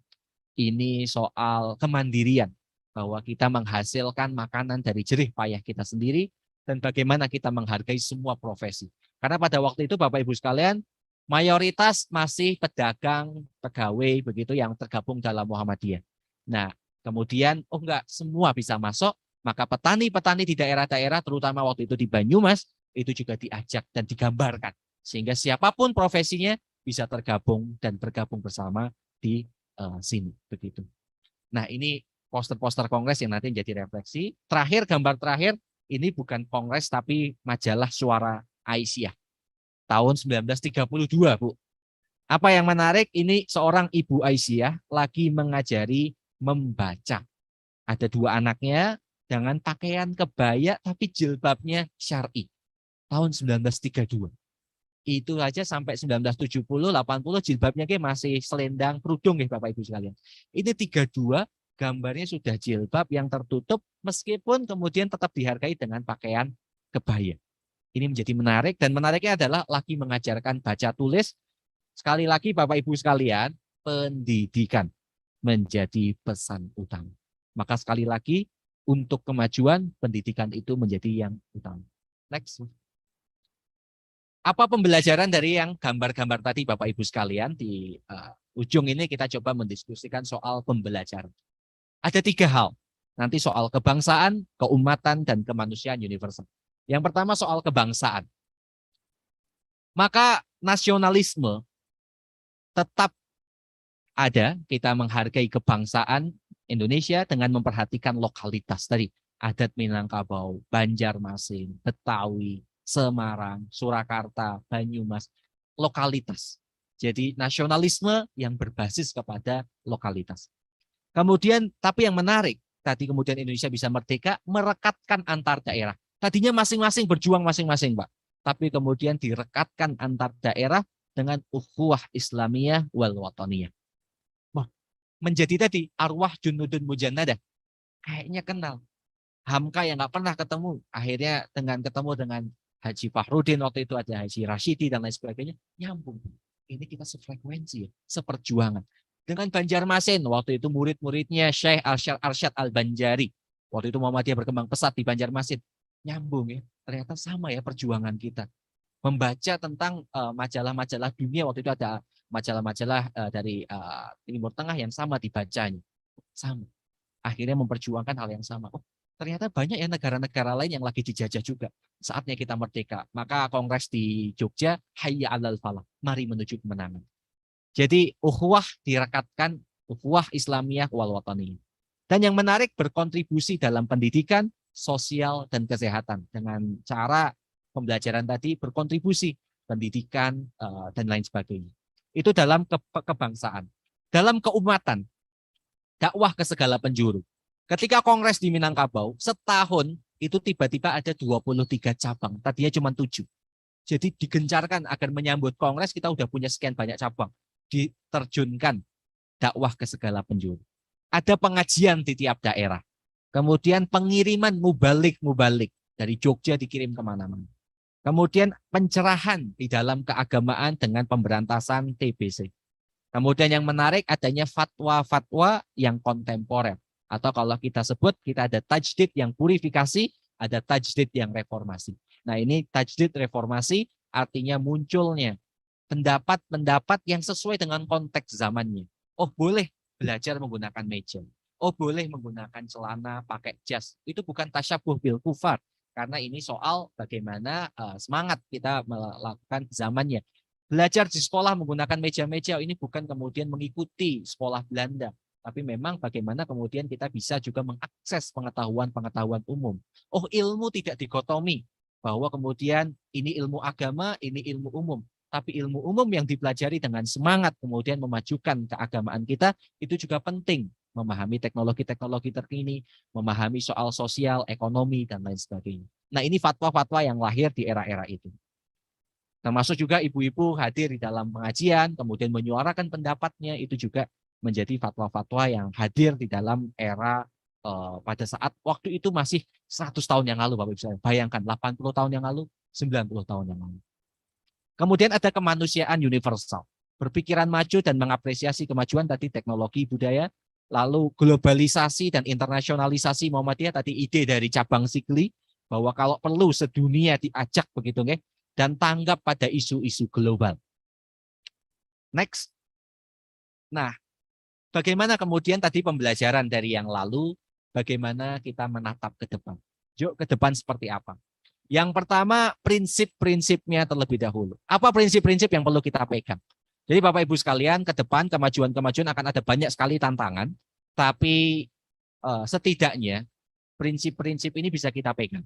Ini soal kemandirian, bahwa kita menghasilkan makanan dari jerih payah kita sendiri, dan bagaimana kita menghargai semua profesi. Karena pada waktu itu Bapak Ibu sekalian, mayoritas masih pedagang, pegawai begitu yang tergabung dalam Muhammadiyah. Nah, kemudian enggak semua bisa masuk, maka petani-petani di daerah-daerah, terutama waktu itu di Banyumas, itu juga diajak dan digambarkan. Sehingga siapapun profesinya bisa tergabung dan bergabung bersama di sini. Begitu. Nah, ini poster-poster kongres yang nanti menjadi refleksi. Terakhir, gambar terakhir, ini bukan kongres tapi majalah Suara Aisyah. Tahun 1932, Bu. Apa yang menarik, ini seorang Ibu Aisyah lagi mengajari membaca. Ada dua anaknya dengan pakaian kebaya tapi jilbabnya syar'i. Tahun 1932. Itu aja sampai 1970, 80 jilbabnya masih selendang kerudung ya Bapak Ibu sekalian. Ini 32 gambarnya sudah jilbab yang tertutup meskipun kemudian tetap dihargai dengan pakaian kebaya. Ini menjadi menarik dan menariknya adalah lagi mengajarkan baca tulis. Sekali lagi Bapak Ibu sekalian, pendidikan menjadi pesan utama. Maka sekali lagi untuk kemajuan pendidikan itu menjadi yang utama. Next. Apa pembelajaran dari yang gambar-gambar tadi Bapak Ibu sekalian? Di ujung ini kita coba mendiskusikan soal pembelajaran. Ada 3 hal. Nanti soal kebangsaan, keumatan, dan kemanusiaan universal. Yang pertama soal kebangsaan. Maka nasionalisme tetap ada, kita menghargai kebangsaan Indonesia dengan memperhatikan lokalitas tadi. Adat Minangkabau, Banjarmasin, Betawi, Semarang, Surakarta, Banyumas, lokalitas. Jadi nasionalisme yang berbasis kepada lokalitas. Kemudian, tapi yang menarik, tadi kemudian Indonesia bisa merdeka, merekatkan antar daerah. Tadinya masing-masing berjuang masing-masing, Pak. Tapi kemudian direkatkan antar daerah dengan ukhuwah Islamiyah wal wataniyah. Menjadi tadi arwah junudun mujannadah. Kayaknya kenal. Hamka yang nggak pernah ketemu, akhirnya dengan ketemu dengan Haji Fahrudin, waktu itu ada Haji Rashidi dan lain sebagainya, nyambung. Ini kita sefrekuensi, seperjuangan. Dengan Banjarmasin, waktu itu murid-muridnya Syekh Arsyad Al-Banjari. Waktu itu Muhammadiyah berkembang pesat di Banjarmasin. Nyambung ya, ternyata sama ya perjuangan kita. Membaca tentang majalah-majalah dunia, waktu itu ada majalah-majalah dari Timur Tengah yang sama dibacanya. Sama. Akhirnya memperjuangkan hal yang sama. Oh, ternyata banyak ya negara-negara lain yang lagi dijajah juga. Saatnya kita merdeka. Maka kongres di Jogja, hayya 'alal falah. Mari menuju kemenangan. Jadi ukhuwah direkatkan, ukhuwah Islamiyah wal wataniyah. Dan yang menarik berkontribusi dalam pendidikan, sosial, dan kesehatan. Dengan cara pembelajaran tadi berkontribusi, pendidikan, dan lain sebagainya. Itu dalam kebangsaan. Dalam keumatan, dakwah ke segala penjuru. Ketika kongres di Minangkabau, setahun itu tiba-tiba ada 23 cabang. Tadinya cuma 7. Jadi digencarkan agar menyambut kongres, kita udah punya sekian banyak cabang. Diterjunkan dakwah ke segala penjuru. Ada pengajian di tiap daerah. Kemudian pengiriman mubalik dari Jogja dikirim kemana-mana. Kemudian pencerahan di dalam keagamaan dengan pemberantasan TBC. Kemudian yang menarik adanya fatwa-fatwa yang kontemporer. Atau kalau kita sebut, kita ada tajdid yang purifikasi, ada tajdid yang reformasi. Nah ini tajdid reformasi artinya munculnya pendapat-pendapat yang sesuai dengan konteks zamannya. Oh boleh belajar menggunakan meja. Oh boleh menggunakan celana, pakai jas. Itu bukan tasyabuh bil kufar. Karena ini soal bagaimana semangat kita melakukan zamannya. Belajar di sekolah menggunakan meja-meja ini bukan kemudian mengikuti sekolah Belanda. Tapi memang bagaimana kemudian kita bisa juga mengakses pengetahuan-pengetahuan umum. Oh ilmu tidak dikotomi. Bahwa kemudian ini ilmu agama, ini ilmu umum. Tapi ilmu umum yang dipelajari dengan semangat kemudian memajukan keagamaan kita, itu juga penting. Memahami teknologi-teknologi terkini, memahami soal sosial, ekonomi, dan lain sebagainya. Nah ini fatwa-fatwa yang lahir di era-era itu. Termasuk juga ibu-ibu hadir di dalam pengajian, kemudian menyuarakan pendapatnya, itu juga menjadi fatwa-fatwa yang hadir di dalam era pada saat waktu itu masih 100 tahun yang lalu, Bapak Ibu. Bayangkan 80 tahun yang lalu, 90 tahun yang lalu. Kemudian ada kemanusiaan universal. Berpikiran maju dan mengapresiasi kemajuan tadi teknologi budaya, lalu globalisasi dan internasionalisasi Muhammadiyah tadi ide dari cabang Sigli, bahwa kalau perlu sedunia diajak begitu nggih, dan tanggap pada isu-isu global. Next. Nah, bagaimana kemudian tadi pembelajaran dari yang lalu, bagaimana kita menatap ke depan. Yuk ke depan seperti apa? Yang pertama, prinsip-prinsipnya terlebih dahulu. Apa prinsip-prinsip yang perlu kita pegang? Jadi Bapak Ibu sekalian, ke depan kemajuan-kemajuan akan ada banyak sekali tantangan, tapi setidaknya prinsip-prinsip ini bisa kita pegang.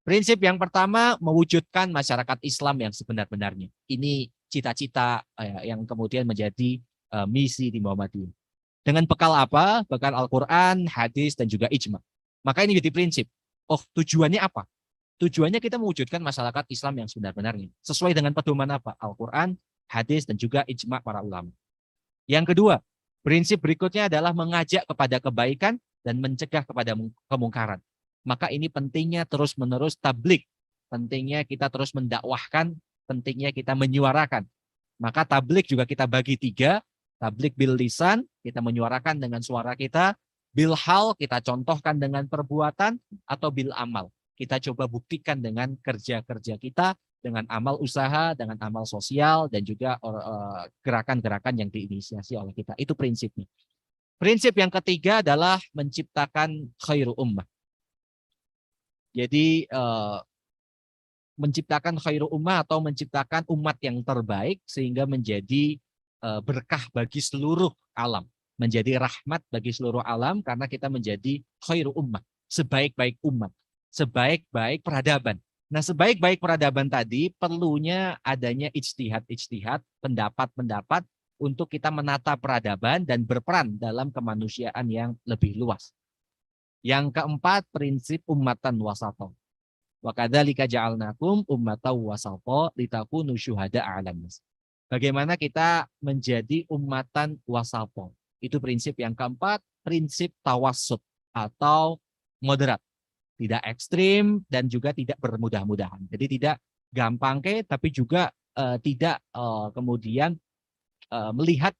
Prinsip yang pertama, mewujudkan masyarakat Islam yang sebenar-benarnya. Ini cita-cita yang kemudian menjadi misi di Muhammadiyah. Dengan bekal apa? Bekal Al-Quran, hadis, dan juga ijma. Maka ini jadi prinsip. Oh, tujuannya apa? Tujuannya kita mewujudkan masyarakat Islam yang sebenar-benarnya. Sesuai dengan pedoman apa? Al-Quran, hadis, dan juga ijma para ulama. Yang kedua, prinsip berikutnya adalah mengajak kepada kebaikan dan mencegah kepada kemungkaran. Maka ini pentingnya terus-menerus tablik. Pentingnya kita terus mendakwahkan, pentingnya kita menyuarakan. Maka tablik juga kita bagi 3. Tablik bil lisan, kita menyuarakan dengan suara kita. Bil hal, kita contohkan dengan perbuatan. Atau bil amal, kita coba buktikan dengan kerja-kerja kita, dengan amal usaha, dengan amal sosial, dan juga gerakan-gerakan yang diinisiasi oleh kita. Itu prinsipnya. Prinsip yang ketiga adalah menciptakan khairu ummah. Jadi menciptakan khairu ummah atau menciptakan umat yang terbaik sehingga menjadi berkah bagi seluruh alam. Menjadi rahmat bagi seluruh alam karena kita menjadi khairu ummah. Sebaik-baik umat. Sebaik-baik peradaban. Nah, sebaik-baik peradaban tadi perlunya adanya ijtihad-ijtihad, pendapat-pendapat untuk kita menata peradaban dan berperan dalam kemanusiaan yang lebih luas. Yang keempat, prinsip ummatan wasata. Wa kadzalika ja'alnakum ummatan wasata litakunu syuhada'a 'alan nas. Bagaimana kita menjadi ummatan wasata. Itu prinsip yang keempat, prinsip tawassut atau moderat. Tidak ekstrim dan juga tidak bermudah-mudahan. Jadi tidak gampang tapi juga tidak kemudian melihat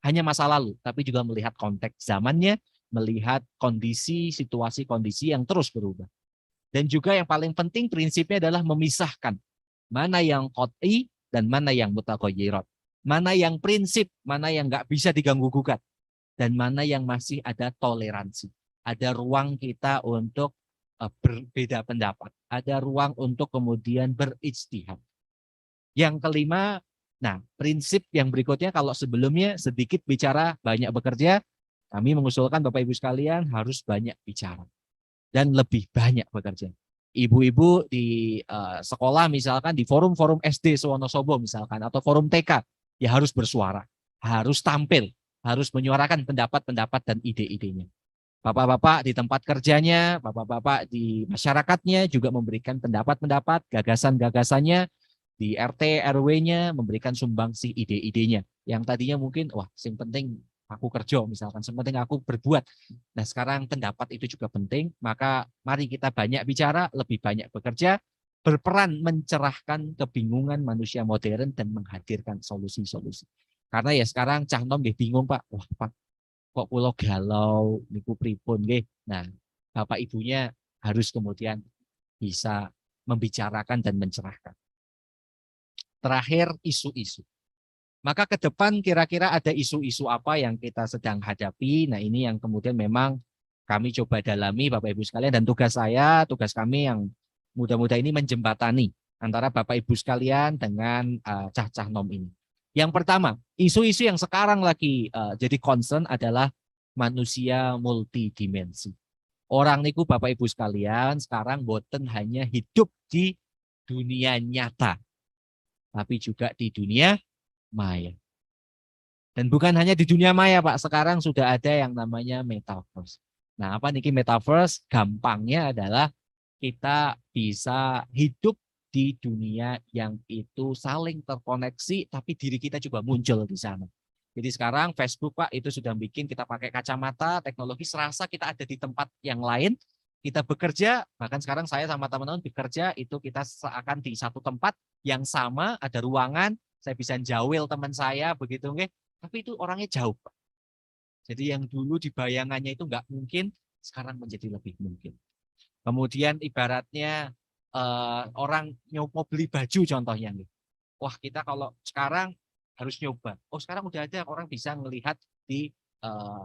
hanya masa lalu, tapi juga melihat konteks zamannya, melihat kondisi, situasi, kondisi yang terus berubah. Dan juga yang paling penting prinsipnya adalah memisahkan mana yang qat'i dan mana yang mutaghayirat. Mana yang prinsip, mana yang nggak bisa diganggu-gugat. Dan mana yang masih ada toleransi. Ada ruang kita untuk berbeda pendapat. Ada ruang untuk kemudian berijtihad. Yang kelima, nah prinsip yang berikutnya kalau sebelumnya sedikit bicara, banyak bekerja, kami mengusulkan Bapak Ibu sekalian harus banyak bicara. Dan lebih banyak bekerja. Ibu-ibu di sekolah misalkan di forum-forum SD Sewonosobo misalkan atau forum TK ya harus bersuara, harus tampil, harus menyuarakan pendapat-pendapat dan ide-idenya. Bapak-bapak di tempat kerjanya, bapak-bapak di masyarakatnya juga memberikan pendapat-pendapat, gagasan-gagasannya di RT RW-nya memberikan sumbangsih ide-idenya. Yang tadinya mungkin wah, yang penting aku kerja misalkan, sepenting aku berbuat. Nah sekarang pendapat itu juga penting, maka mari kita banyak bicara, lebih banyak bekerja, berperan mencerahkan kebingungan manusia modern dan menghadirkan solusi-solusi. Karena ya sekarang cah nom bingung Pak, wah Pak kok pulau galau, niku pripun nggih. Nah Bapak Ibunya harus kemudian bisa membicarakan dan mencerahkan. Terakhir isu-isu. Maka ke depan kira-kira ada isu-isu apa yang kita sedang hadapi. Nah ini yang kemudian memang kami coba dalami Bapak Ibu sekalian. Dan tugas saya, tugas kami yang mudah-mudah ini menjembatani antara Bapak Ibu sekalian dengan cah-cah nom ini. Yang pertama, isu-isu yang sekarang lagi jadi concern adalah manusia multidimensi. Orang niku Bapak Ibu sekalian sekarang boten hanya hidup di dunia nyata, tapi juga di dunia maya. Dan bukan hanya di dunia maya Pak, sekarang sudah ada yang namanya metaverse. Nah apa niki metaverse? Gampangnya adalah kita bisa hidup di dunia yang itu saling terkoneksi, tapi diri kita juga muncul di sana. Jadi sekarang Facebook Pak itu sudah bikin kita pakai kacamata, teknologi serasa kita ada di tempat yang lain, kita bekerja, bahkan sekarang saya sama teman-teman bekerja, itu kita seakan di satu tempat yang sama, ada ruangan, saya bisa jawil teman saya, begitu nggih. Tapi itu orangnya jauh, Pak. Jadi yang dulu di bayangannya itu nggak mungkin, sekarang menjadi lebih mungkin. Kemudian ibaratnya orang mau beli baju contohnya nih. Wah kita kalau sekarang harus nyoba. Oh sekarang udah ada orang bisa melihat di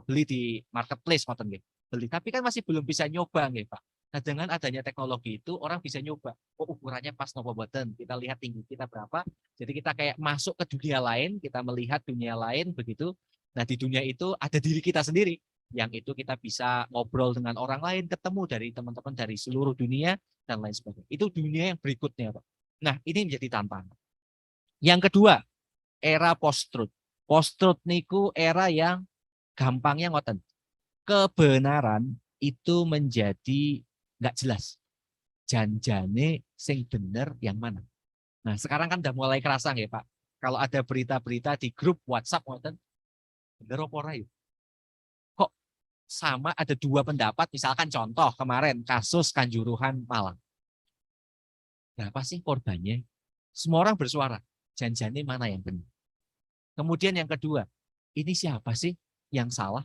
beli di marketplace ngoten nggih. Beli tapi kan masih belum bisa nyoba nggih Pak. Nah dengan adanya teknologi itu orang bisa nyoba. Oh ukurannya pas nopo boten. Kita lihat tinggi kita berapa. Jadi kita kayak masuk ke dunia lain, kita melihat dunia lain begitu. Nah di dunia itu ada diri kita sendiri. Yang itu kita bisa ngobrol dengan orang lain, ketemu dari teman-teman dari seluruh dunia dan lain sebagainya. Itu dunia yang berikutnya Pak. Nah ini menjadi tantangan. Yang kedua, era post-truth. Post-truth niku era yang gampangnya ngoten. Kebenaran itu menjadi nggak jelas. Janjane sing bener yang mana. Nah sekarang kan udah mulai kerasa ya Pak. Kalau ada berita-berita di grup WhatsApp ngoten, bener apa ora yuk? Kok sama ada dua pendapat, misalkan contoh kemarin kasus Kanjuruhan Malang. Berapa sih korbannya? Semua orang bersuara, janjane mana yang benar. Kemudian yang kedua, ini siapa sih yang salah?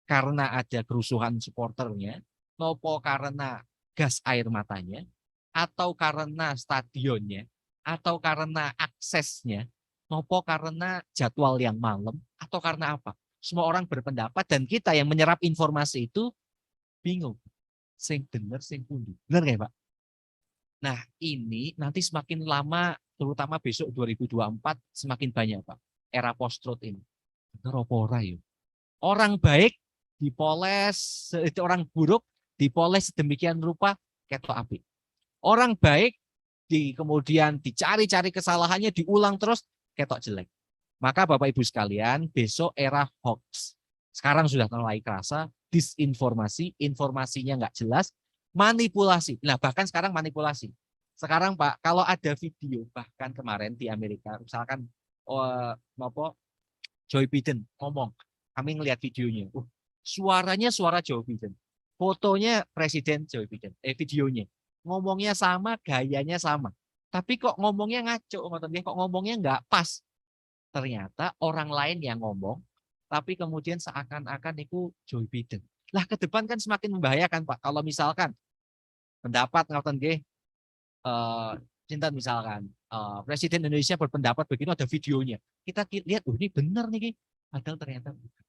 Karena ada kerusuhan supporternya, nopo karena gas air matanya, atau karena stadionnya, atau karena aksesnya, nopo karena jadwal yang malam, atau karena apa? semua orang berpendapat dan kita yang menyerap informasi itu bingung. Sing bener, sing pundi. Benar nggak Pak? Nah ini nanti semakin lama, terutama besok 2024, semakin banyak Pak. Era post-truth ini. Bener apa ora ya? Orang baik dipoles, itu orang buruk dipoles sedemikian rupa ketok api. Orang baik kemudian dicari-cari kesalahannya, diulang terus ketok jelek. Maka Bapak Ibu sekalian, besok era hoax. Sekarang sudah mulai kerasa disinformasi, informasinya nggak jelas, manipulasi. Nah bahkan sekarang manipulasi. Sekarang Pak, kalau ada video bahkan kemarin di Amerika, misalkan Joe Biden ngomong, kami ngelihat videonya, suaranya suara Joe Biden, fotonya Presiden Joe Biden, videonya, ngomongnya sama, gayanya sama, tapi kok ngomongnya ngaco, kok ngomongnya nggak pas. Ternyata orang lain yang ngomong, tapi kemudian seakan-akan itu Joe Biden. Lah ke depan kan semakin membahayakan Pak. Kalau misalkan pendapat ngoten nggih, cinta misalkan Presiden Indonesia berpendapat begini, ada videonya. Kita lihat, ini benar nih, padahal ternyata bukan.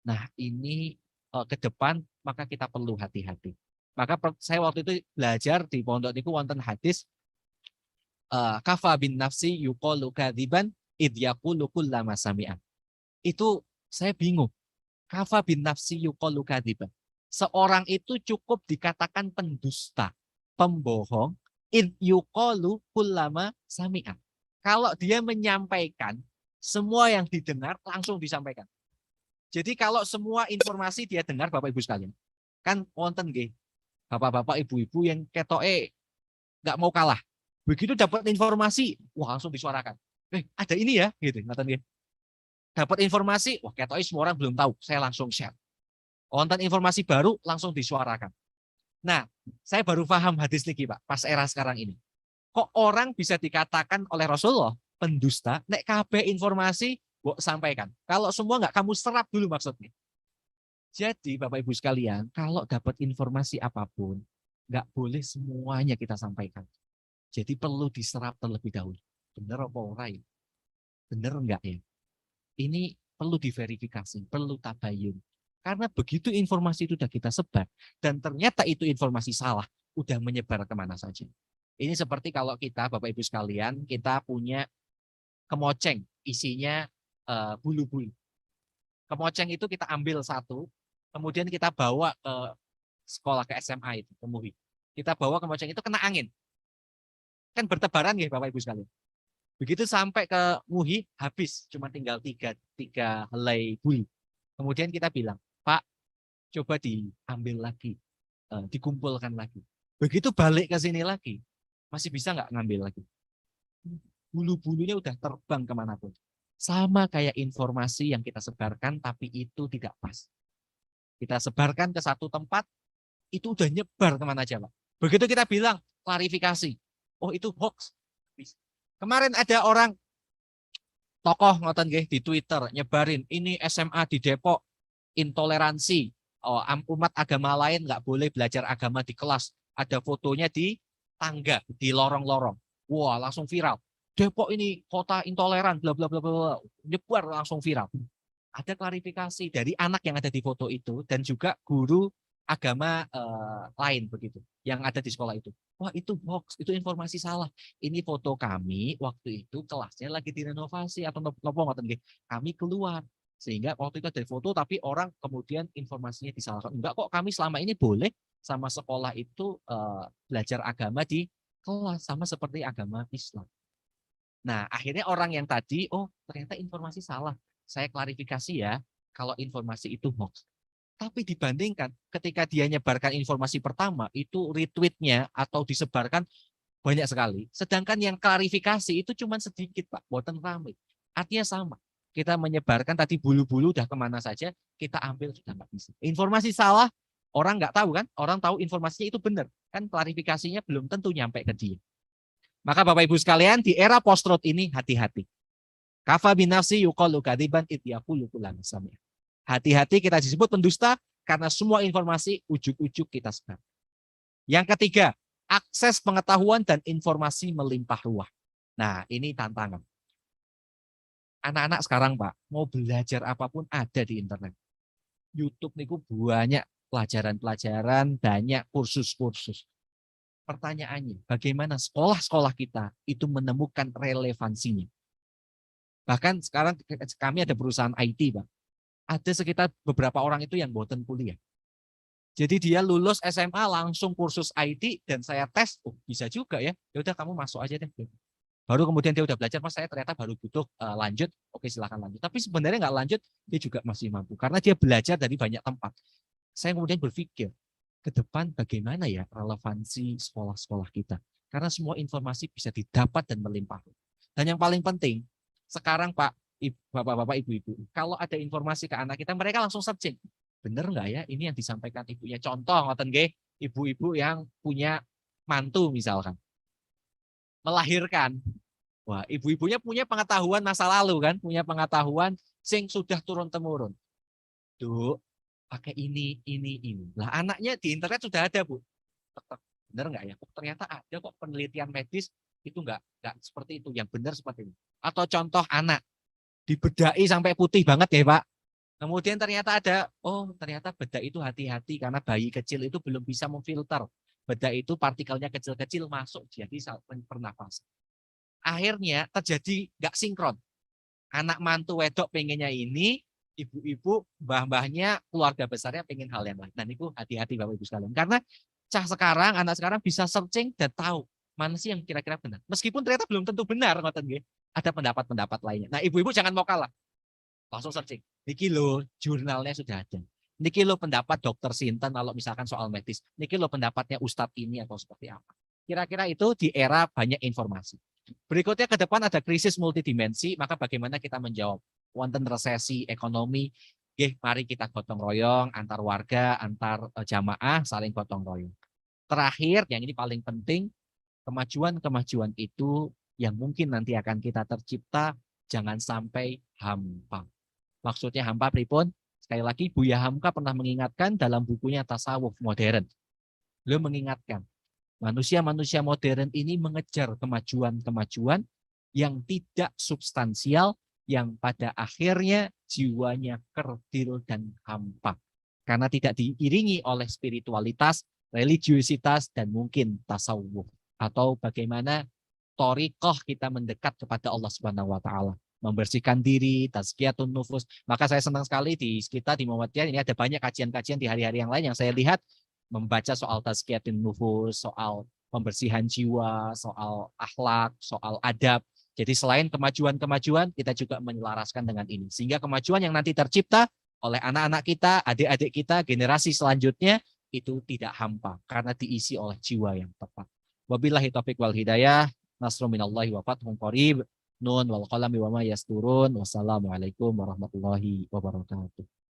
Nah ini ke depan maka kita perlu hati-hati. Maka saya waktu itu belajar di pondok niku wonten hadis kafa bin nafsi yuqalu kadziban id yaqulu kullama sami'a. Itu saya bingung. Kafa bin nafsi yuqalu kadziban. Seorang itu cukup dikatakan pendusta, pembohong, id yuqalu kullama sami'a. Kalau dia menyampaikan, semua yang didengar langsung disampaikan. Jadi kalau semua informasi dia dengar Bapak Ibu sekalian, kan wonten nggih Bapak-bapak Ibu-ibu yang ketoke nggak mau kalah. Begitu dapat informasi, wah langsung disuarakan. Ada ini ya, gitu, ngoten nggih. Dapat informasi, wah ketoke semua orang belum tahu, saya langsung share. Wonten informasi baru langsung disuarakan. Nah, saya baru paham hadis niki Pak, pas era sekarang ini. Kok orang bisa dikatakan oleh Rasulullah pendusta, nek kabeh informasi sampaikan. Kalau semua nggak kamu serap dulu maksudnya. Jadi Bapak Ibu sekalian, kalau dapat informasi apapun, nggak boleh semuanya kita sampaikan. Jadi perlu diserap terlebih dahulu. Benar apa ora ya? Benar enggak ya? Ini perlu diverifikasi, perlu tabayun. Karena begitu informasi itu sudah kita sebar, dan ternyata itu informasi salah, udah menyebar kemana saja. Ini seperti kalau kita, Bapak Ibu sekalian, kita punya kemoceng, isinya bulu-bulu. Kemoceng itu kita ambil satu, kemudian kita bawa ke sekolah, ke SMA itu, ke MUI. Kita bawa kemoceng itu kena angin. Kan bertebaran ya Bapak Ibu sekalian. Begitu sampai ke MUI, habis, cuma tinggal tiga helai bulu. Kemudian kita bilang, Pak, coba diambil lagi, dikumpulkan lagi. Begitu balik ke sini lagi, masih bisa nggak ngambil lagi? Bulu-bulunya udah terbang kemanapun. Sama kayak informasi yang kita sebarkan, tapi itu tidak pas. Kita sebarkan ke satu tempat, itu udah nyebar kemana aja, Pak. Begitu kita bilang, klarifikasi. Oh, itu hoax. Kemarin ada orang, tokoh ngoten nggih di Twitter, nyebarin, ini SMA di Depok, intoleransi. Umat agama lain nggak boleh belajar agama di kelas. Ada fotonya di tangga, di lorong-lorong. Wah, langsung viral. Depok ini kota intoleran, bla bla bla bla, nyebar langsung viral. Ada klarifikasi dari anak yang ada di foto itu dan juga guru agama lain begitu yang ada di sekolah itu. Wah itu hoax, itu informasi salah. Ini foto kami waktu itu kelasnya lagi direnovasi atau nopo ngoten nggih. Kami keluar sehingga waktu itu ada foto tapi orang kemudian informasinya disalahkan. Enggak kok, kami selama ini boleh sama sekolah itu belajar agama di kelas sama seperti agama Islam. Nah, akhirnya orang yang tadi, oh ternyata informasi salah. Saya klarifikasi ya, kalau informasi itu hoax. Tapi dibandingkan ketika dia nyebarkan informasi pertama, itu retweetnya atau disebarkan banyak sekali. Sedangkan yang klarifikasi itu cuma sedikit, Pak. Boten ramai. Artinya sama. Kita menyebarkan tadi bulu-bulu udah kemana saja, kita ambil sudah nggak bisa. Informasi salah, orang nggak tahu kan? Orang tahu informasinya itu benar. Kan klarifikasinya belum tentu nyampe ke dia. Maka Bapak Ibu sekalian, di era post-truth ini hati-hati. Kafa binafsi yuqalu kadziban id yaqulu kullama sami'a. Hati-hati kita disebut pendusta karena semua informasi ujuk-ujuk kita sebar. Yang ketiga, akses pengetahuan dan informasi melimpah ruah. Nah, ini tantangan. Anak-anak sekarang Pak, mau belajar apapun ada di internet. YouTube niku banyak pelajaran-pelajaran, banyak kursus-kursus. Pertanyaannya, bagaimana sekolah-sekolah kita itu menemukan relevansinya? Bahkan sekarang kami ada perusahaan IT, Pak. Ada sekitar beberapa orang itu yang boten kuliah. Jadi dia lulus SMA langsung kursus IT dan saya tes, oh bisa juga ya. Ya udah kamu masuk aja deh. Baru kemudian dia udah belajar, Mas saya ternyata baru butuh lanjut, oke silakan lanjut. Tapi sebenarnya nggak lanjut, dia juga masih mampu karena dia belajar dari banyak tempat. Saya kemudian berpikir ke depan bagaimana ya relevansi sekolah-sekolah kita. Karena semua informasi bisa didapat dan melimpah. Dan yang paling penting, sekarang Pak, Bapak-bapak, Ibu-ibu, kalau ada informasi ke anak kita, mereka langsung searching. Bener nggak ya ini yang disampaikan ibunya? Contoh, ngoten nggih, ibu-ibu yang punya mantu misalkan, melahirkan. Wah, ibu-ibunya punya pengetahuan masa lalu kan, punya pengetahuan sing sudah turun-temurun. Tuh, pakai ini. Lah anaknya di internet sudah ada, Bu. Bener nggak ya? Ternyata ada kok penelitian medis itu nggak seperti itu, yang benar seperti ini. Atau contoh anak dibedai sampai putih banget ya Pak. Kemudian ternyata ada, oh ternyata bedak itu hati-hati karena bayi kecil itu belum bisa memfilter. Bedak itu partikelnya kecil-kecil masuk jadi pernafasan. Akhirnya terjadi nggak sinkron. Anak mantu wedok pengennya ini, ibu-ibu, mbah-mbahnya, keluarga besarnya pengen hal yang lain. Dan itu hati-hati Bapak Ibu sekalian. Karena cah sekarang, anak sekarang bisa searching dan tahu mana sih yang kira-kira benar. Meskipun ternyata belum tentu benar, ada pendapat-pendapat lainnya. Nah ibu-ibu jangan mau kalah. Langsung searching. Niki lo jurnalnya sudah ada. Niki lo pendapat dokter Sinten kalau misalkan soal medis. Niki lo pendapatnya Ustadz ini atau seperti apa. Kira-kira itu di era banyak informasi. Berikutnya ke depan ada krisis multidimensi, maka bagaimana kita menjawab? Wonten resesi ekonomi, mari kita gotong royong antar warga, antar jamaah saling gotong royong. Terakhir, yang ini paling penting, kemajuan-kemajuan itu yang mungkin nanti akan kita tercipta, jangan sampai hampa. Maksudnya hampa pripun? Sekali lagi Buya Hamka pernah mengingatkan dalam bukunya Tasawuf Modern. Beliau mengingatkan, manusia-manusia modern ini mengejar kemajuan-kemajuan yang tidak substansial, yang pada akhirnya jiwanya kerdil dan hampa. Karena tidak diiringi oleh spiritualitas, religiusitas, dan mungkin tasawuf. Atau bagaimana thoriqoh kita mendekat kepada Allah Subhanahu wa taala, membersihkan diri, tazkiyatun nufus. Maka saya senang sekali di kita di Muhammadiyah ini ada banyak kajian-kajian di hari-hari yang lain yang saya lihat membaca soal tazkiyatun nufus, soal pembersihan jiwa, soal akhlak, soal adab. Jadi selain kemajuan-kemajuan, kita juga menyelaraskan dengan ini. Sehingga kemajuan yang nanti tercipta oleh anak-anak kita, adik-adik kita, generasi selanjutnya, itu tidak hampa karena diisi oleh jiwa yang tepat. Wabillahi taufiq wal hidayah. Nasrun minallahi wa fathun qarib. Nun wal qalami wa ma yasturun. Wassalamualaikum warahmatullahi wabarakatuh.